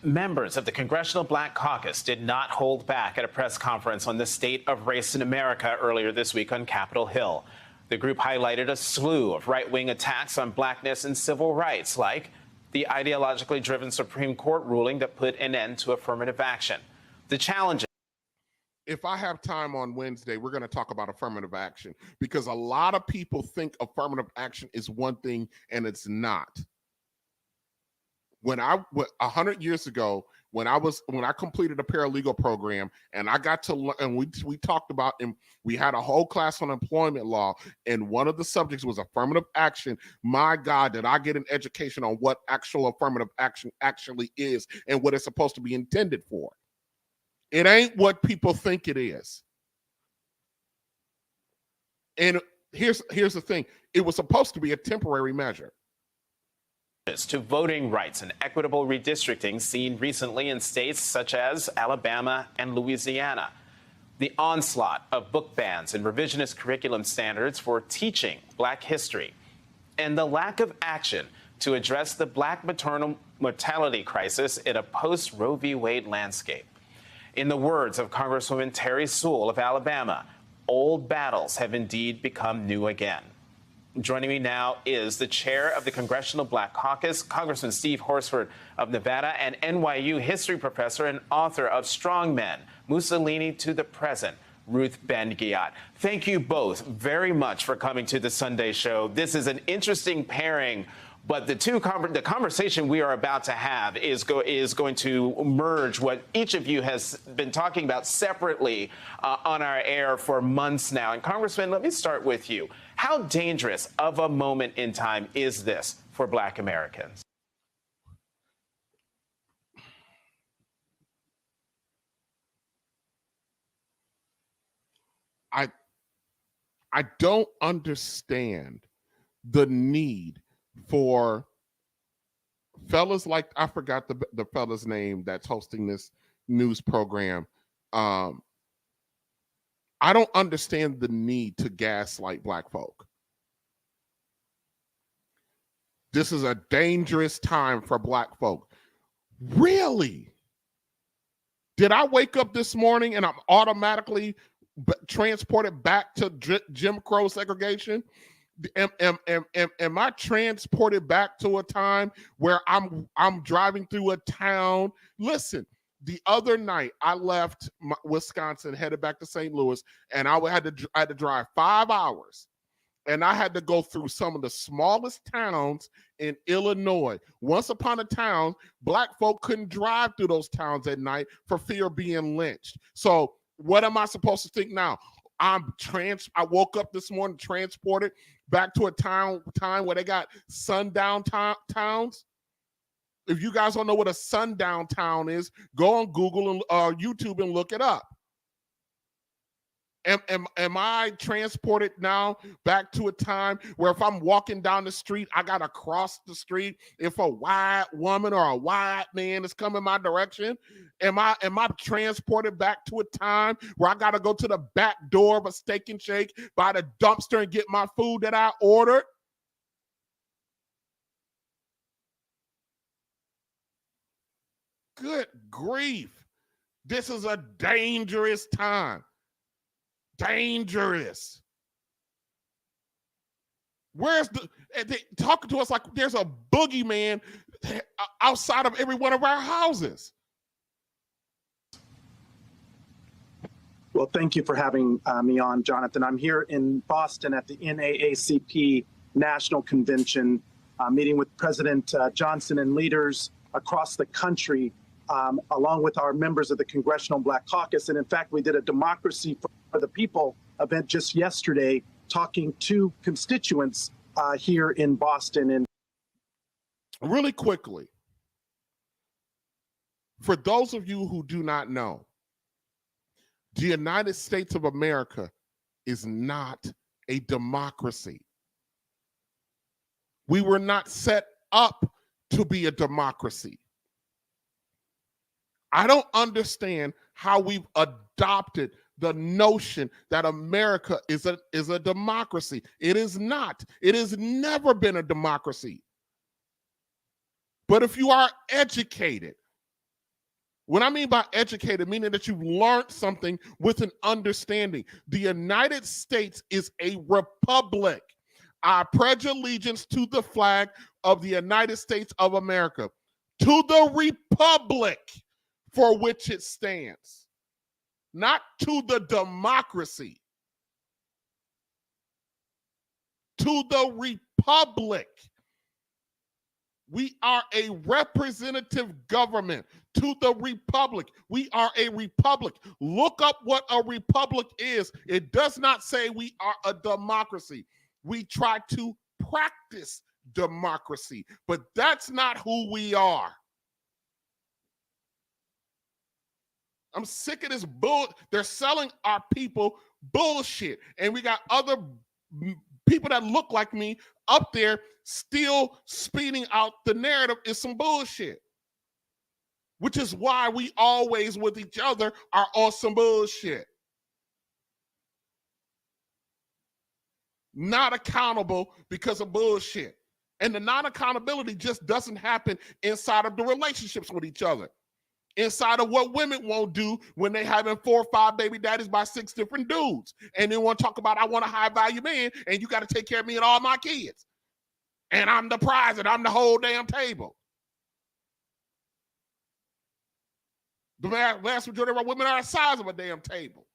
Members of the Congressional Black Caucus did not hold back at a press conference on the state of race in America earlier this week on Capitol Hill. The group highlighted a slew of right-wing attacks on blackness and civil rights, like the ideologically driven Supreme Court ruling that put an end to affirmative action. The challenges. if I have time on Wednesday, we're going to talk about affirmative action, because a lot of people think affirmative action is one thing and it's not. When 100 years ago, when I completed a paralegal program and I got to learn, and we talked about, and we had a whole class on employment law, and one of the subjects was affirmative action. My God, did I get an education on what actual affirmative action actually is and what it's supposed to be intended for. It ain't what people think it is. And here's the thing. It was supposed to be a temporary measure. To voting rights and equitable redistricting seen recently in states such as Alabama and Louisiana. The onslaught of book bans and revisionist curriculum standards for teaching Black history. And the lack of action to address the Black maternal mortality crisis in a post-Roe v. Wade landscape. In the words of Congresswoman Terry Sewell of Alabama, old battles have indeed become new again. Joining me now is the chair of the Congressional Black Caucus, Congressman Steve Horsford of Nevada, and NYU history professor and author of Strong Men, Mussolini to the Present, Ruth Ben-Ghiat. Thank you both very much for coming to the Sunday show. This is an interesting pairing, but the conversation we are about to have is going to merge what each of you has been talking about separately on our air for months now. And Congressman, let me start with you. How dangerous of a moment in time is this for Black Americans? I don't understand the need for fellas like, I forgot the fella's name that's hosting this news program. I don't understand the need to gaslight Black folk. This is a dangerous time for Black folk. Really? Did I wake up this morning and I'm automatically transported back to Jim Crow segregation? Am I transported back to a time where I'm driving through a town? Listen, the other night I left Wisconsin, headed back to St. Louis, and I had to drive 5 hours, and I had to go through some of the smallest towns in Illinois. Once upon a time, Black folk couldn't drive through those towns at night for fear of being lynched. So what am I supposed to think now? I woke up this morning transported back to a time where they got sundown towns. If you guys don't know what a sundown town is, go on Google and YouTube and look it up. Am I transported now back to a time where if I'm walking down the street, I got to cross the street if a white woman or a white man is coming my direction? Am I transported back to a time where I got to go to the back door of a Steak and Shake, by the dumpster, and get my food that I ordered? Good grief. This is a dangerous time. Dangerous. Where's they talking to us like there's a boogeyman outside of every one of our houses? Well, thank you for having me on, Jonathan. I'm here in Boston at the NAACP National Convention, meeting with President Johnson and leaders across the country, along with our members of the Congressional Black Caucus. And in fact, we did a Democracy for the People event just yesterday, talking to constituents here in Boston. And really quickly, for those of you who do not know, the United States of America is not a democracy. We were not set up to be a democracy. I don't understand how we've adopted the notion that America is a democracy. It is not. It has never been a democracy. But if you are educated, what I mean by educated, meaning that you've learned something with an understanding. The United States is a republic. I pledge allegiance to the flag of the United States of America, to the republic for which it stands. not to the democracy, to the republic. We are a representative government to the republic. We are a republic. Look up what a republic is. It does not say we are a democracy. We try to practice democracy, but that's not who we are. I'm sick of this bull. They're selling our people bullshit, and we got other people that look like me up there still speeding out the narrative is some bullshit, which is why we always with each other are on some bullshit. Not accountable because of bullshit. And the non-accountability just doesn't happen inside of the relationships with each other. Inside of what women won't do when they having 4 or 5 baby daddies by 6 different dudes. And they want to talk about, I want a high value man and you got to take care of me and all my kids. And I'm the prize and I'm the whole damn table. The vast majority of our women are the size of a damn table.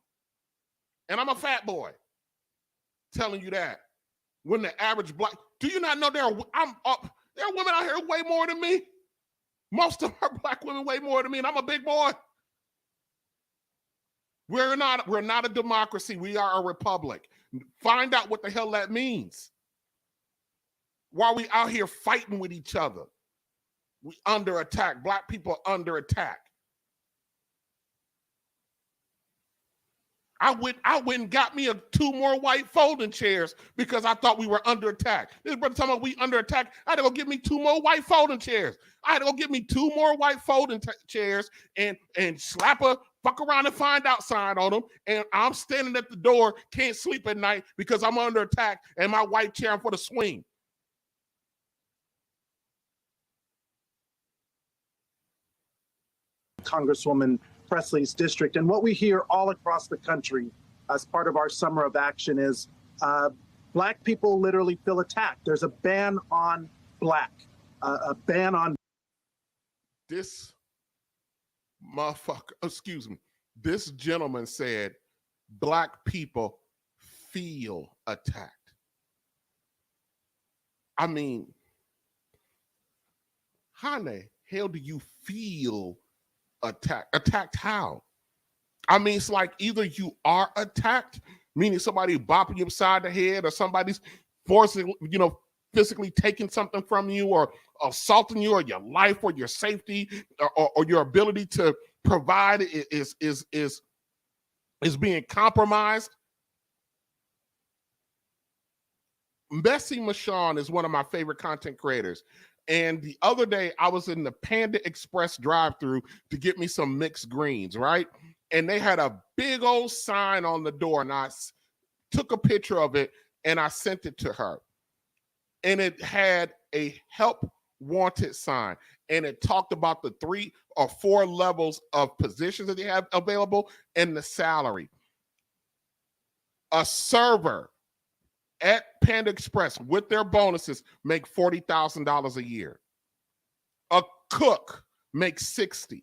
And I'm a fat boy. Telling you that. When the average black, do you not know there are women out here way more than me? Most of our black women way more than me, and I'm a big boy. We're not a democracy. We are a republic. Find out what the hell that means. Why are we out here fighting with each other? We under attack. Black people are under attack. I went and got me 2 more white folding chairs because I thought we were under attack. This brother talking about we under attack. I had to go get me 2 more white folding chairs. I had to go get me 2 more white folding chairs and slap a fuck around and find out sign on them. And I'm standing at the door, can't sleep at night because I'm under attack and my white chair for the swing. Congresswoman Presley's district. And what we hear all across the country as part of our summer of action is black people literally feel attacked. There's a ban on black, a ban on. This motherfucker, excuse me, this gentleman said black people feel attacked. I mean, how in the hell do you feel attacked? Attacked how? I mean, it's like either you are attacked, meaning somebody bopping you upside the head, or somebody's forcing, physically taking something from you, or assaulting you, or your life, or your safety, or your ability to provide is being compromised. Messy Michon is one of my favorite content creators. And the other day, I was in the Panda Express drive-thru to get me some mixed greens, right? And they had a big old sign on the door, and I took a picture of it, and I sent it to her. And it had a help wanted sign, and it talked about the 3 or 4 levels of positions that they have available and the salary. A server at Panda Express with their bonuses make $40,000 a year. A cook makes $60,000.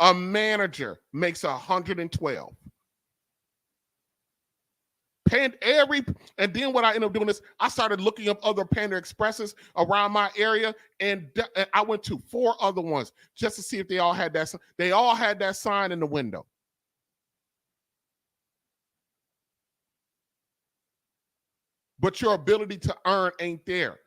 A manager makes $112,000. And then what I ended up doing is I started looking up other Panda Expresses around my area, and I went to 4 other ones just to see if they all had that. They all had that sign in the window. But your ability to earn ain't there.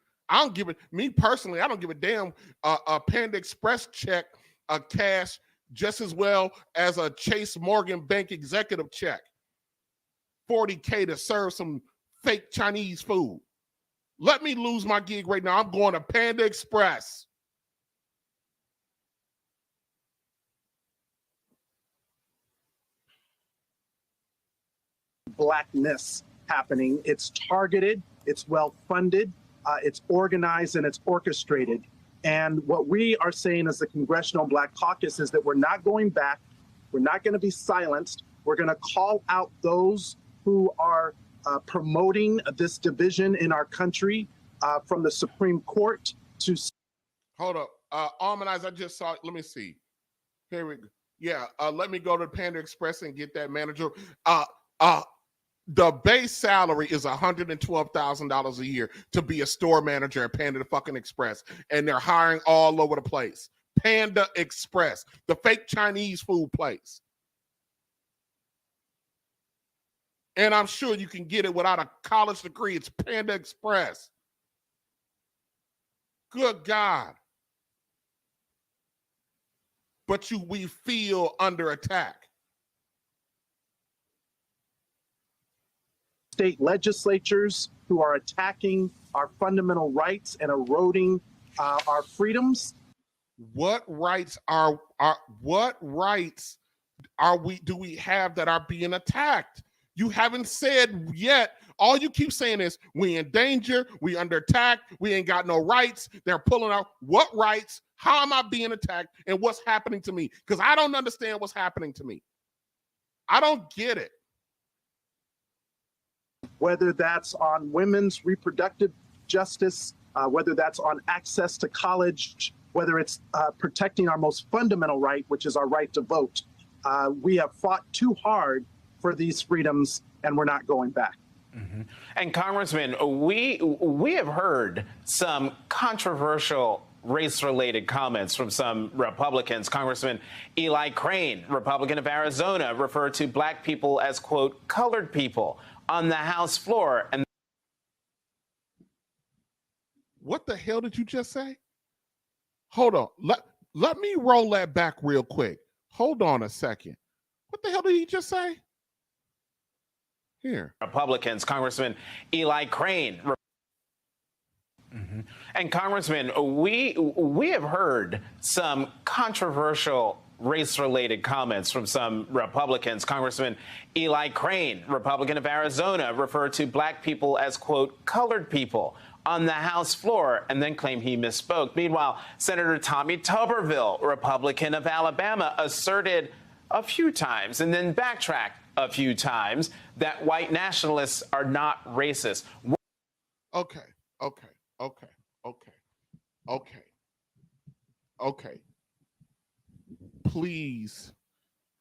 Me personally, I don't give a damn. A Panda Express check, a cash, just as well as a Chase Morgan Bank executive check. $40K to serve some fake Chinese food. Let me lose my gig right now. I'm going to Panda Express. Blackness happening. It's targeted, it's well-funded, it's organized, and it's orchestrated. And what we are saying as the Congressional Black Caucus is that we're not going back. We're not going to be silenced. We're going to call out those who are promoting this division in our country, from the Supreme Court to. Hold up. Harmonize, I just saw it. Let me see. Here we go. Yeah, let me go to Panda Express and get that manager. The base salary is $112,000 a year to be a store manager at Panda fucking Express, and they're hiring all over the place. Panda Express, the fake Chinese food place. And I'm sure you can get it without a college degree. It's Panda Express. Good God. But we feel under attack. State legislatures who are attacking our fundamental rights and eroding our freedoms. What rights do we have that are being attacked? You haven't said yet. All you keep saying is we in danger, we under attack, we ain't got no rights. They're pulling out what rights? How am I being attacked? And what's happening to me? Because I don't understand what's happening to me. I don't get it. Whether that's on women's reproductive justice, whether that's on access to college, whether it's protecting our most fundamental right, which is our right to vote. We have fought too hard for these freedoms, and we're not going back. Mm-hmm. And Congressman, we have heard some controversial race-related comments from some Republicans. Congressman Eli Crane, Republican of Arizona, referred to black people as, quote, colored people on the House floor. And what the hell did you just say? Hold on. Let me roll that back real quick. Hold on a second. What the hell did he just say? Here. Republicans, Congressman Eli Crane. Mm-hmm. And Congressman, we have heard some controversial race-related comments from some Republicans. Congressman Eli Crane, Republican of Arizona, referred to black people as, quote, colored people on the House floor, and then claimed he misspoke. Meanwhile, Senator Tommy Tuberville, Republican of Alabama, asserted a few times and then backtracked a few times that white nationalists are not racist. Okay. Please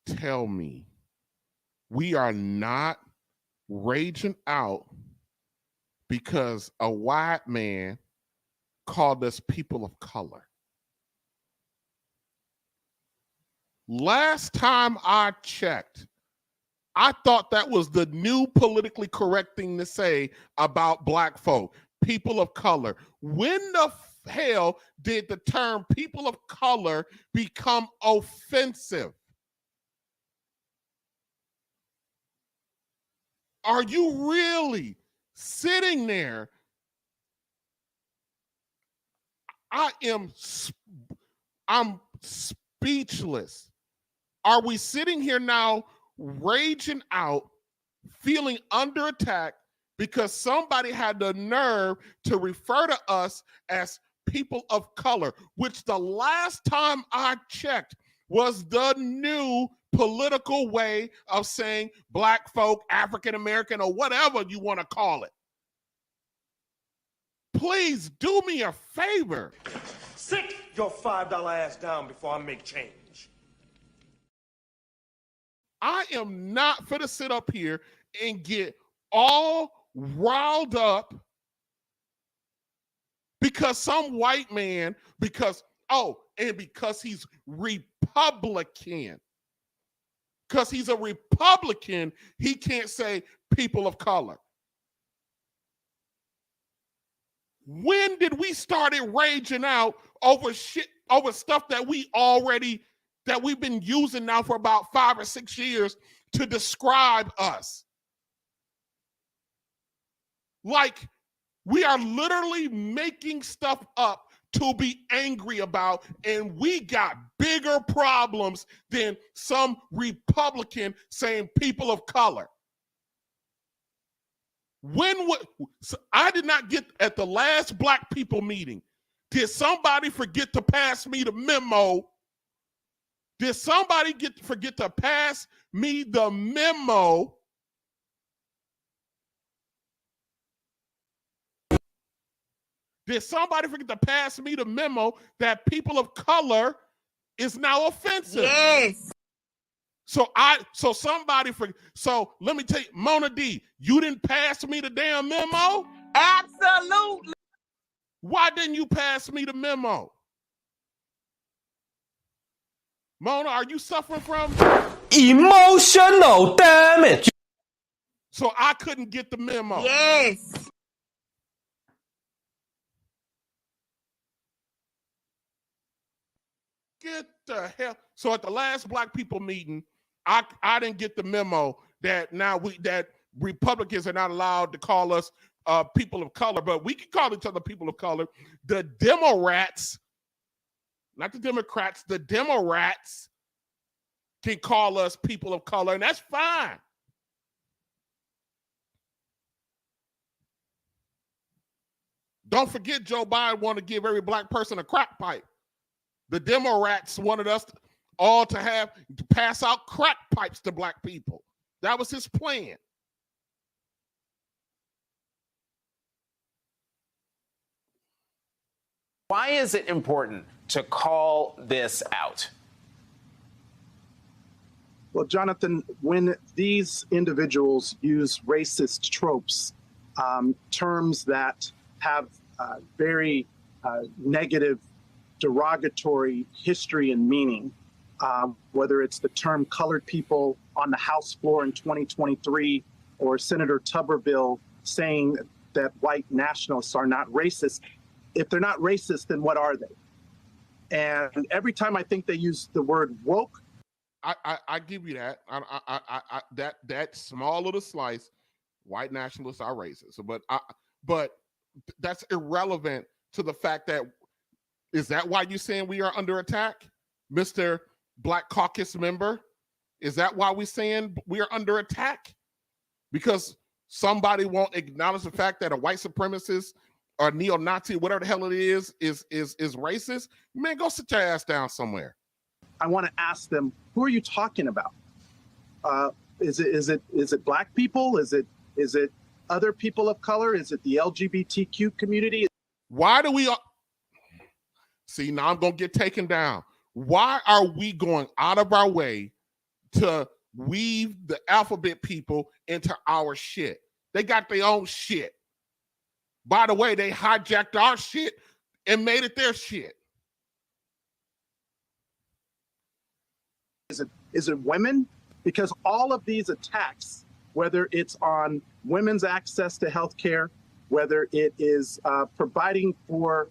tell me we are not raging out because a white man called us people of color. Last time I checked, I thought that was the new politically correct thing to say about black folk, people of color. When the hell did the term people of color become offensive? Are you really sitting there? I'm speechless. Are we sitting here now raging out, feeling under attack because somebody had the nerve to refer to us as people of color, which the last time I checked was the new political way of saying black folk, African American, or whatever you want to call it. Please do me a favor. Sit your $5 ass down before I make change. I am not finna sit up here and get all riled up because some white man, because he's Republican. Because he's a Republican, he can't say people of color. When did we started raging out over stuff that we've been using now for about 5 or 6 years to describe us? Like, we are literally making stuff up to be angry about, and we got bigger problems than some Republican saying people of color. I did not get at the last Black people meeting. Did somebody forget to pass me the memo? Did somebody forget to pass me the memo? Did somebody forget to pass me the memo that people of color is now offensive? Yes. So let me tell you, Mona D, you didn't pass me the damn memo? Absolutely. Why didn't you pass me the memo? Mona, are you suffering from emotional damage? So I couldn't get the memo. Yes. Get the hell. So at the last Black people meeting, I didn't get the memo that that Republicans are not allowed to call us people of color, but we can call each other people of color. The Demorats, not the Democrats, the Demorats can call us people of color, and that's fine. Don't forget, Joe Biden wanted to give every Black person a crack pipe. The Demorats wanted us all to pass out crack pipes to Black people. That was his plan. Why is it important to call this out? Well, Jonathan, when these individuals use racist tropes, terms that have very negative, derogatory history and meaning, whether it's the term colored people on the House floor in 2023 or Senator Tuberville saying that white nationalists are not racist. If they're not racist, then what are they? And every time I think they use the word woke, I give you that. That small little slice, white nationalists are racist. But that's irrelevant to the fact that, is that why you're saying we are under attack, Mr. Black Caucus member? Is that why we're saying we are under attack? Because somebody won't acknowledge the fact that a white supremacist or neo-Nazi, whatever the hell it is racist? Man, go sit your ass down somewhere. I want to ask them, who are you talking about? Is it Black people? Is it other people of color? Is it the LGBTQ community? Why do we see, now I'm gonna get taken down. Why are we going out of our way to weave the alphabet people into our shit? They got their own shit. By the way, they hijacked our shit and made it their shit. Is it women? Because all of these attacks, whether it's on women's access to health care, whether it is providing for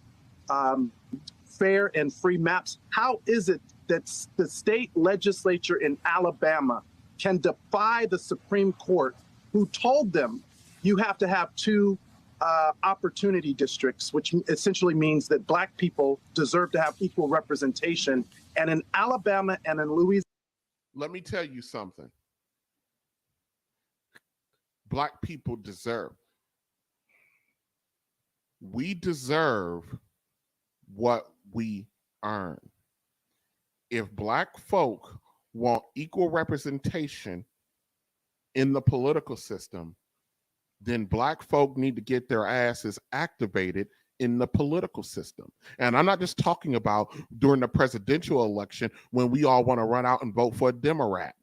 fair and free maps, how is it that the state legislature in Alabama can defy the Supreme Court, who told them you have to have two opportunity districts, which essentially means that Black people deserve to have equal representation, and in Alabama and in Louisiana? Let me tell you something. Black people deserve. We deserve what we earn. If Black folk want equal representation in the political system, then Black folk need to get their asses activated in the political system. And I'm not just talking about during the presidential election when we all want to run out and vote for a Democrat.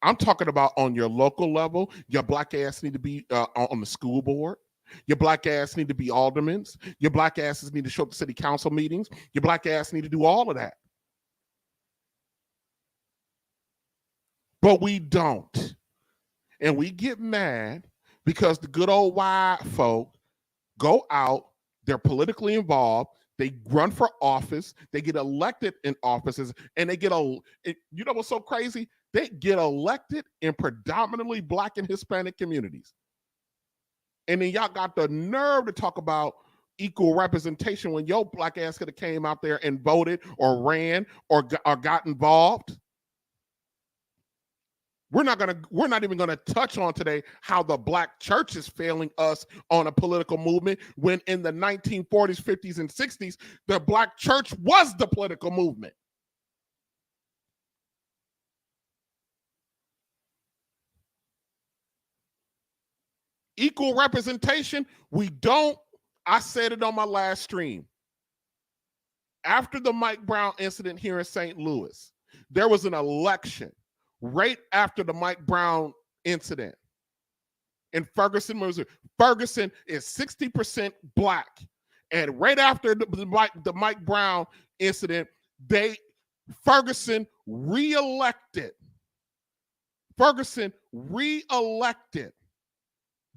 I'm talking about on your local level. Your Black ass need to be on the school board. Your Black ass need to be aldermen. Your Black asses need to show up to city council meetings. Your Black ass need to do all of that. But we don't. And we get mad because the good old white folk go out, they're politically involved, they run for office, they get elected in offices, and they get you know what's so crazy? They get elected in predominantly Black and Hispanic communities. And then y'all got the nerve to talk about equal representation when your Black ass could have came out there and voted or ran or got involved. We're not even gonna touch on today how the Black church is failing us on a political movement when in the 1940s, 50s, and 60s, the Black church was the political movement. Equal representation, we don't. I said it on my last stream. After the Mike Brown incident here in St. Louis, There was an election right after the Mike Brown incident in Ferguson, Missouri. Ferguson is 60% black. And right after the Mike Brown incident, Ferguson reelected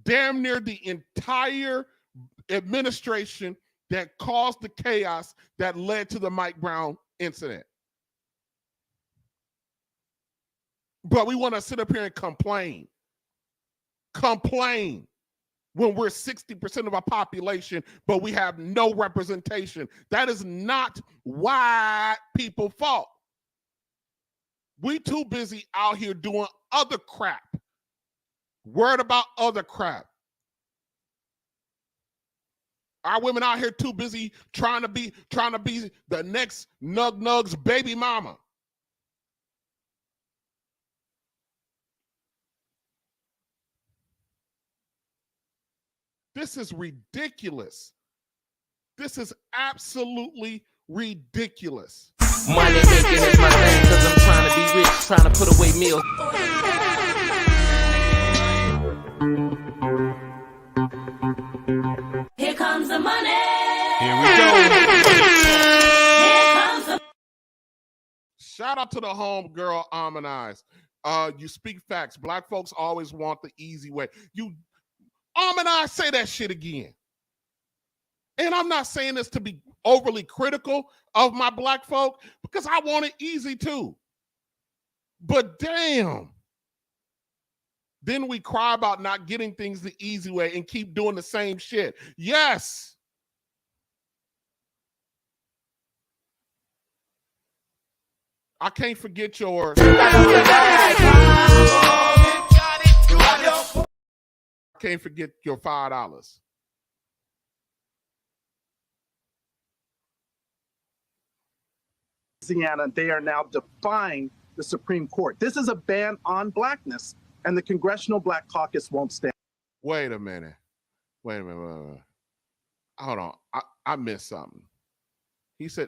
damn near the entire administration that caused the chaos that led to the Mike Brown incident. But we want to sit up here and complain when we're 60% of our population, but we have no representation. That is not white people's fault. We too busy out here doing other crap. Worried about other crap. Our women out here too busy trying to be the next Nug's baby mama. This is ridiculous. This is absolutely ridiculous. Money making is my thing, cause I'm trying to be rich, trying to put away meals. Here comes the money. Here we go. Here comes the Shout out to the homegirl Amanize. You speak facts. Black folks always want the easy way. Amanize, say that shit again. And I'm not saying this to be overly critical of my black folk, because I want it easy too. But damn. Then we cry about not getting things the easy way and keep doing the same shit. Yes. I can't forget yours. I can't forget your $5. Louisiana, they are now defying the Supreme Court. This is a ban on blackness, and the Congressional Black Caucus won't stand. Wait a minute. Hold on. I missed something. He said,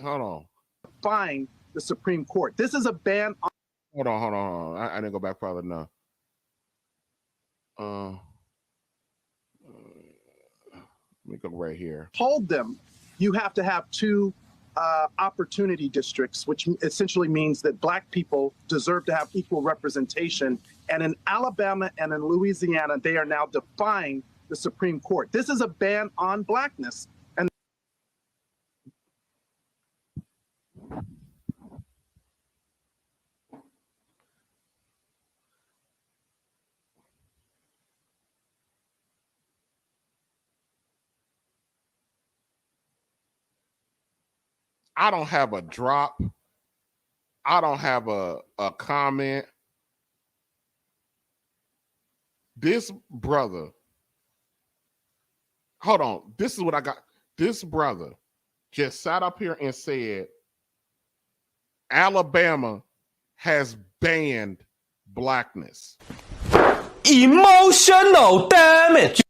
hold on. Defying the Supreme Court. This is a ban on. Hold on. I didn't go back further enough. Let me go right here. Told them you have to have two opportunity districts, which essentially means that black people deserve to have equal representation. And in Alabama and in Louisiana, they are now defying the Supreme Court. This is a ban on blackness. And I don't have a drop. I don't have a comment. This brother, hold on. This is what I got. This brother just sat up here and said, Alabama has banned blackness. Emotional damage.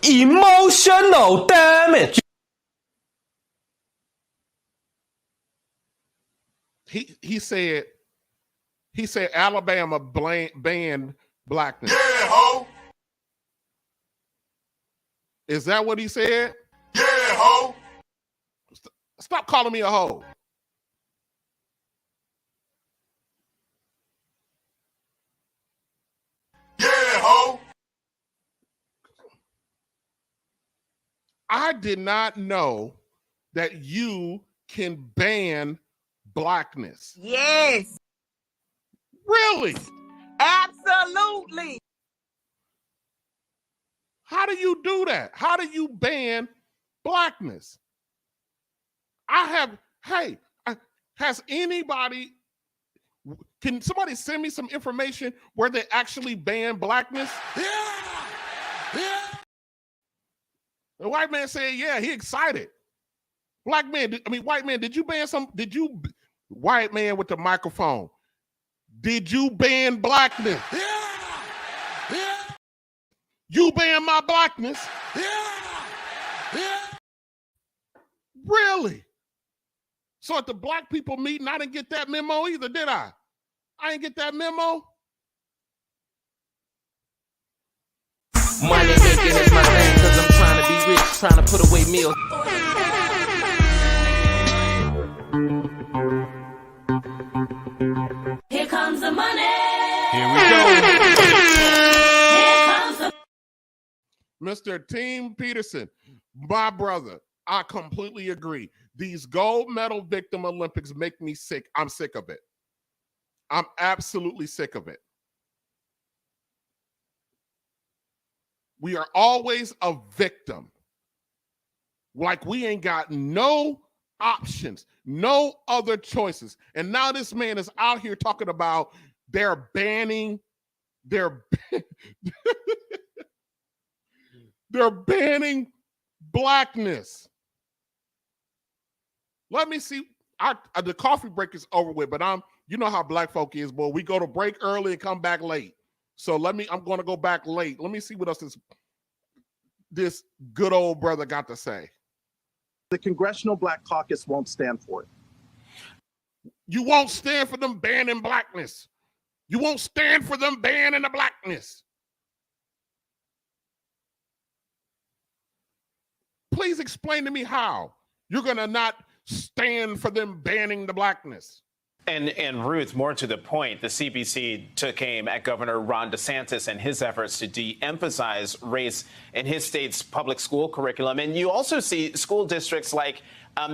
Emotional damage. He said Alabama banned blackness. Yeah, ho. Is that what he said? Yeah, ho. Stop calling me a hoe. Yeah, ho. I did not know that you can ban blackness. Yes, Really? absolutely. How do you do that? How do you ban blackness? Has anybody, can somebody send me some information where they actually ban blackness? Yeah. The white man said, yeah, he excited. White man, did you ban white man with the microphone, did you ban blackness? Yeah. You ban my blackness? Yeah. Really? So at the black people meeting, I didn't get that memo either, did I? I didn't get that memo. Money making is my thing, cause I'm trying to be rich, trying to put away meals. Here comes the money. Here we go. Here comes the Mr. Team Peterson, my brother, I completely agree. These gold medal victim Olympics make me sick. I'm sick of it. I'm absolutely sick of it. We are always a victim. Like we ain't got no options, no other choices. And now this man is out here talking about they're banning blackness. Let me see. The coffee break is over with, but you know how black folk is, boy. We go to break early and come back late. So I'm going to go back late. Let me see what else this good old brother got to say. The Congressional Black Caucus won't stand for it. You won't stand for them banning blackness. You won't stand for them banning the blackness. Please explain to me how you're going to not stand for them banning the blackness. And Ruth, more to the point, the CBC took aim at Governor Ron DeSantis and his efforts to de-emphasize race in his state's public school curriculum. And you also see school districts like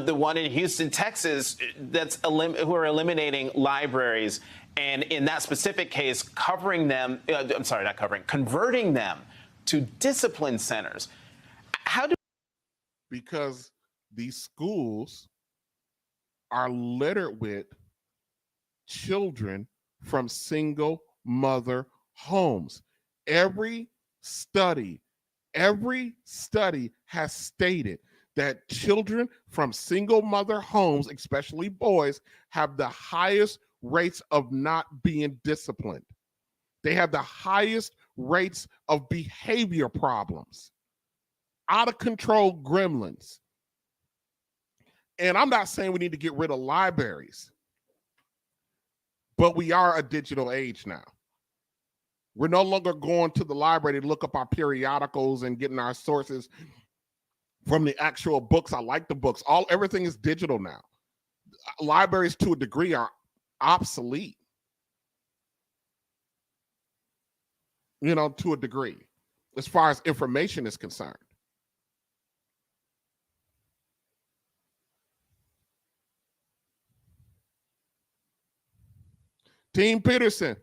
the one in Houston, Texas, who are eliminating libraries. And in that specific case, converting them to discipline centers. Because these schools are littered with children from single mother homes. Every study has stated that children from single mother homes, especially boys, have the highest rates of not being disciplined. They have the highest rates of behavior problems, out of control gremlins. And I'm not saying we need to get rid of libraries, but we are a digital age now. We're no longer going to the library to look up our periodicals and getting our sources from the actual books. I like the books. Everything is digital now. Libraries, to a degree, are obsolete. To a degree, as far as information is concerned. Team Peterson,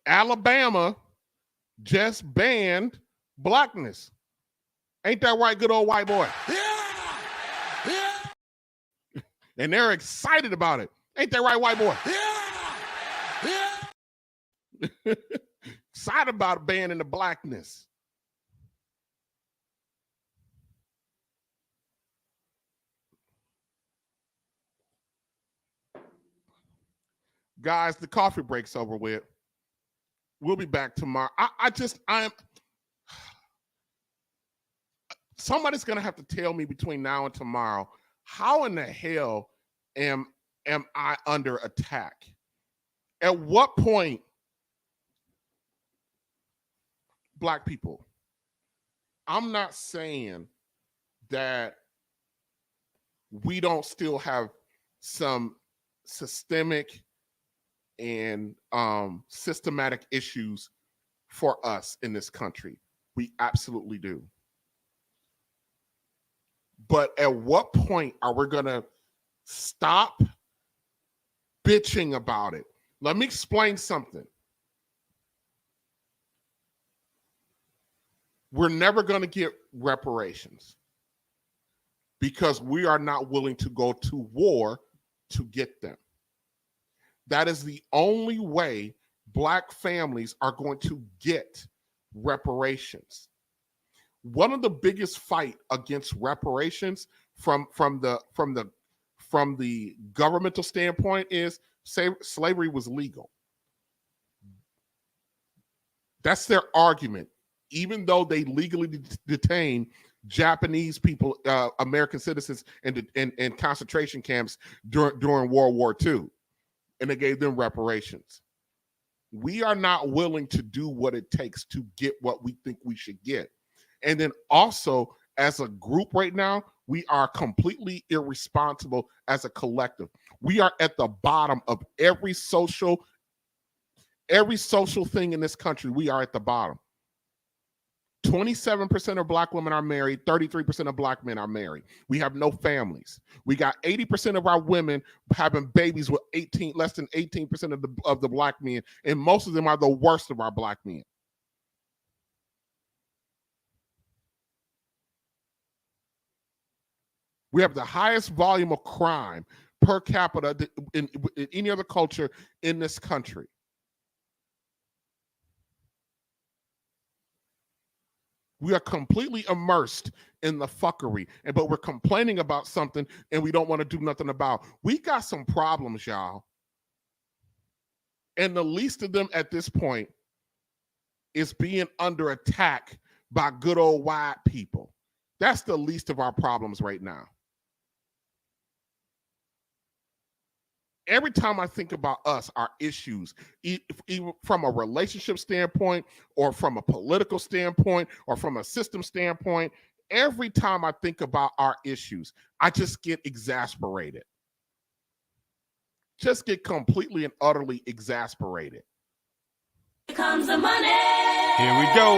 Alabama just banned blackness. Ain't that right, good old white boy? Yeah. And they're excited about it. Ain't that right, white boy? Yeah. Excited about banning the blackness. Guys, the coffee break's over with. We'll be back tomorrow. Somebody's going to have to tell me between now and tomorrow, how in the hell am I under attack? At what point, black people, I'm not saying that we don't still have some systemic and systematic issues for us in this country. We absolutely do. But at what point are we going to stop bitching about it? Let me explain something. We're never going to get reparations because we are not willing to go to war to get them. That is the only way black families are going to get reparations. One of the biggest fight against reparations from the governmental standpoint is slavery was legal. That's their argument. Even though they legally detained Japanese people, American citizens in concentration camps during World War II, and they gave them reparations. We are not willing to do what it takes to get what we think we should get. And then also, as a group right now, we are completely irresponsible as a collective. We are at the bottom of every social thing in this country. We are at the bottom. 27% of Black women are married. 33% of Black men are married. We have no families. We got 80% of our women having babies with less than 18% of the Black men, and most of them are the worst of our Black men. We have the highest volume of crime per capita in any other culture in this country. We are completely immersed in the fuckery, but we're complaining about something and we don't want to do nothing about. We got some problems, y'all. And the least of them at this point is being under attack by good old white people. That's the least of our problems right now. Every time I think about us, our issues, even from a relationship standpoint or from a political standpoint or from a system standpoint, every time I think about our issues, I just get exasperated. Just get completely and utterly exasperated. Here comes the money. Here we go.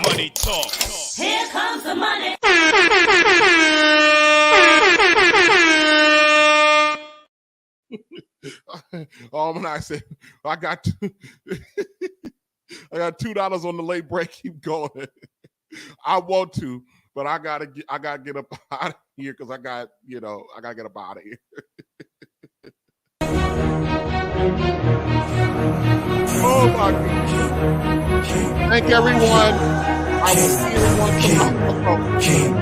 Money talk. Here comes the money. When I said I got $2 on the late break. Keep going. I want to, but I gotta get up out of here because I gotta get up out of here. Oh my God! Thank everyone. I will see everyone tomorrow. King.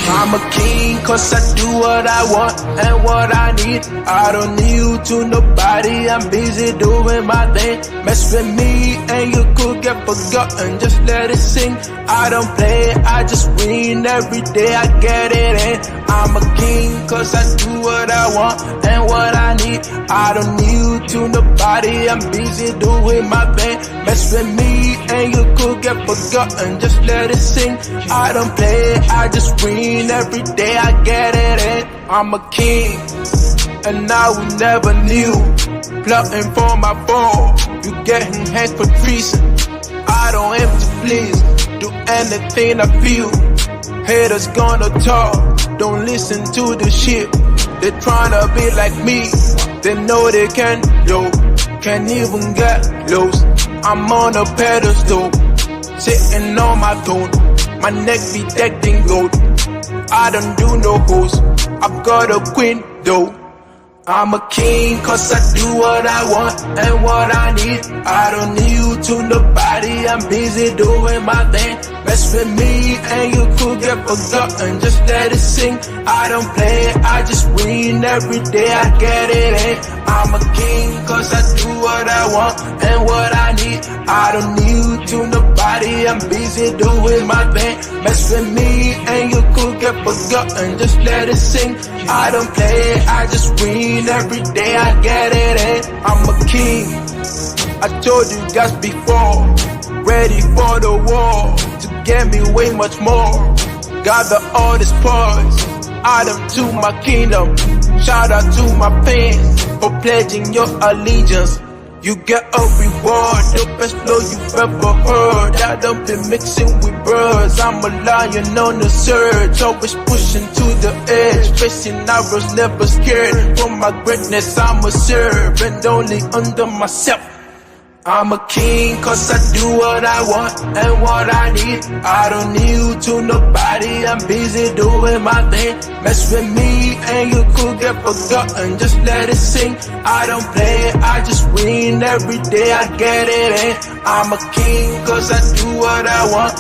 I'm a king cause I do what I want and what I need. I don't need you to nobody, I'm busy doing my thing. Mess with me and you could get forgotten, just let it sing. I don't play, I just win every day, I get it in. I'm a king cause I do what I want and what I need. I don't need you to nobody, I'm busy doing my thing. Mess with me and you could get forgotten, just let it sing. I don't play, I just win every day, I get it in. I'm a king and I will never knew. Plotting for my fall, you getting hanged for treason. I don't aim to please, do anything I feel. Haters gonna talk, don't listen to the shit. They tryna be like me, they know they can, yo. Can't even get lost. I'm on a pedestal, sitting on my throne. My neck be decked in gold. I don't do no hoes, I've got a queen though. I'm a king cause I do what I want and what I need. I don't need you to nobody, I'm busy doing my thing. Mess with me and you could get forgotten, just let it sing. I don't play, I just win every day, I get it in. I'm a king cause I do what I want and what I need. I don't need you to nobody, I'm busy doing my thing. Mess with me and you could get forgotten, just let it sing. I don't play, I just win every day, I get it in. I'm a king, I told you guys before. Ready for the war, to get me way much more. Gather all this poise, add them to my kingdom. Shout out to my fans for pledging your allegiance. You get a reward, the best flow you've ever heard. I don't be mixing with birds, I'm a lion on the surge. Always pushing to the edge, facing arrows, never scared. For my greatness I'm a servant, only under myself. I'm a king cause I do what I want and what I need. I don't need you to nobody, I'm busy doing my thing. Mess with me and you could get forgotten, just let it sing. I don't play, I just win every day, I get it in. I'm a king cause I do what I want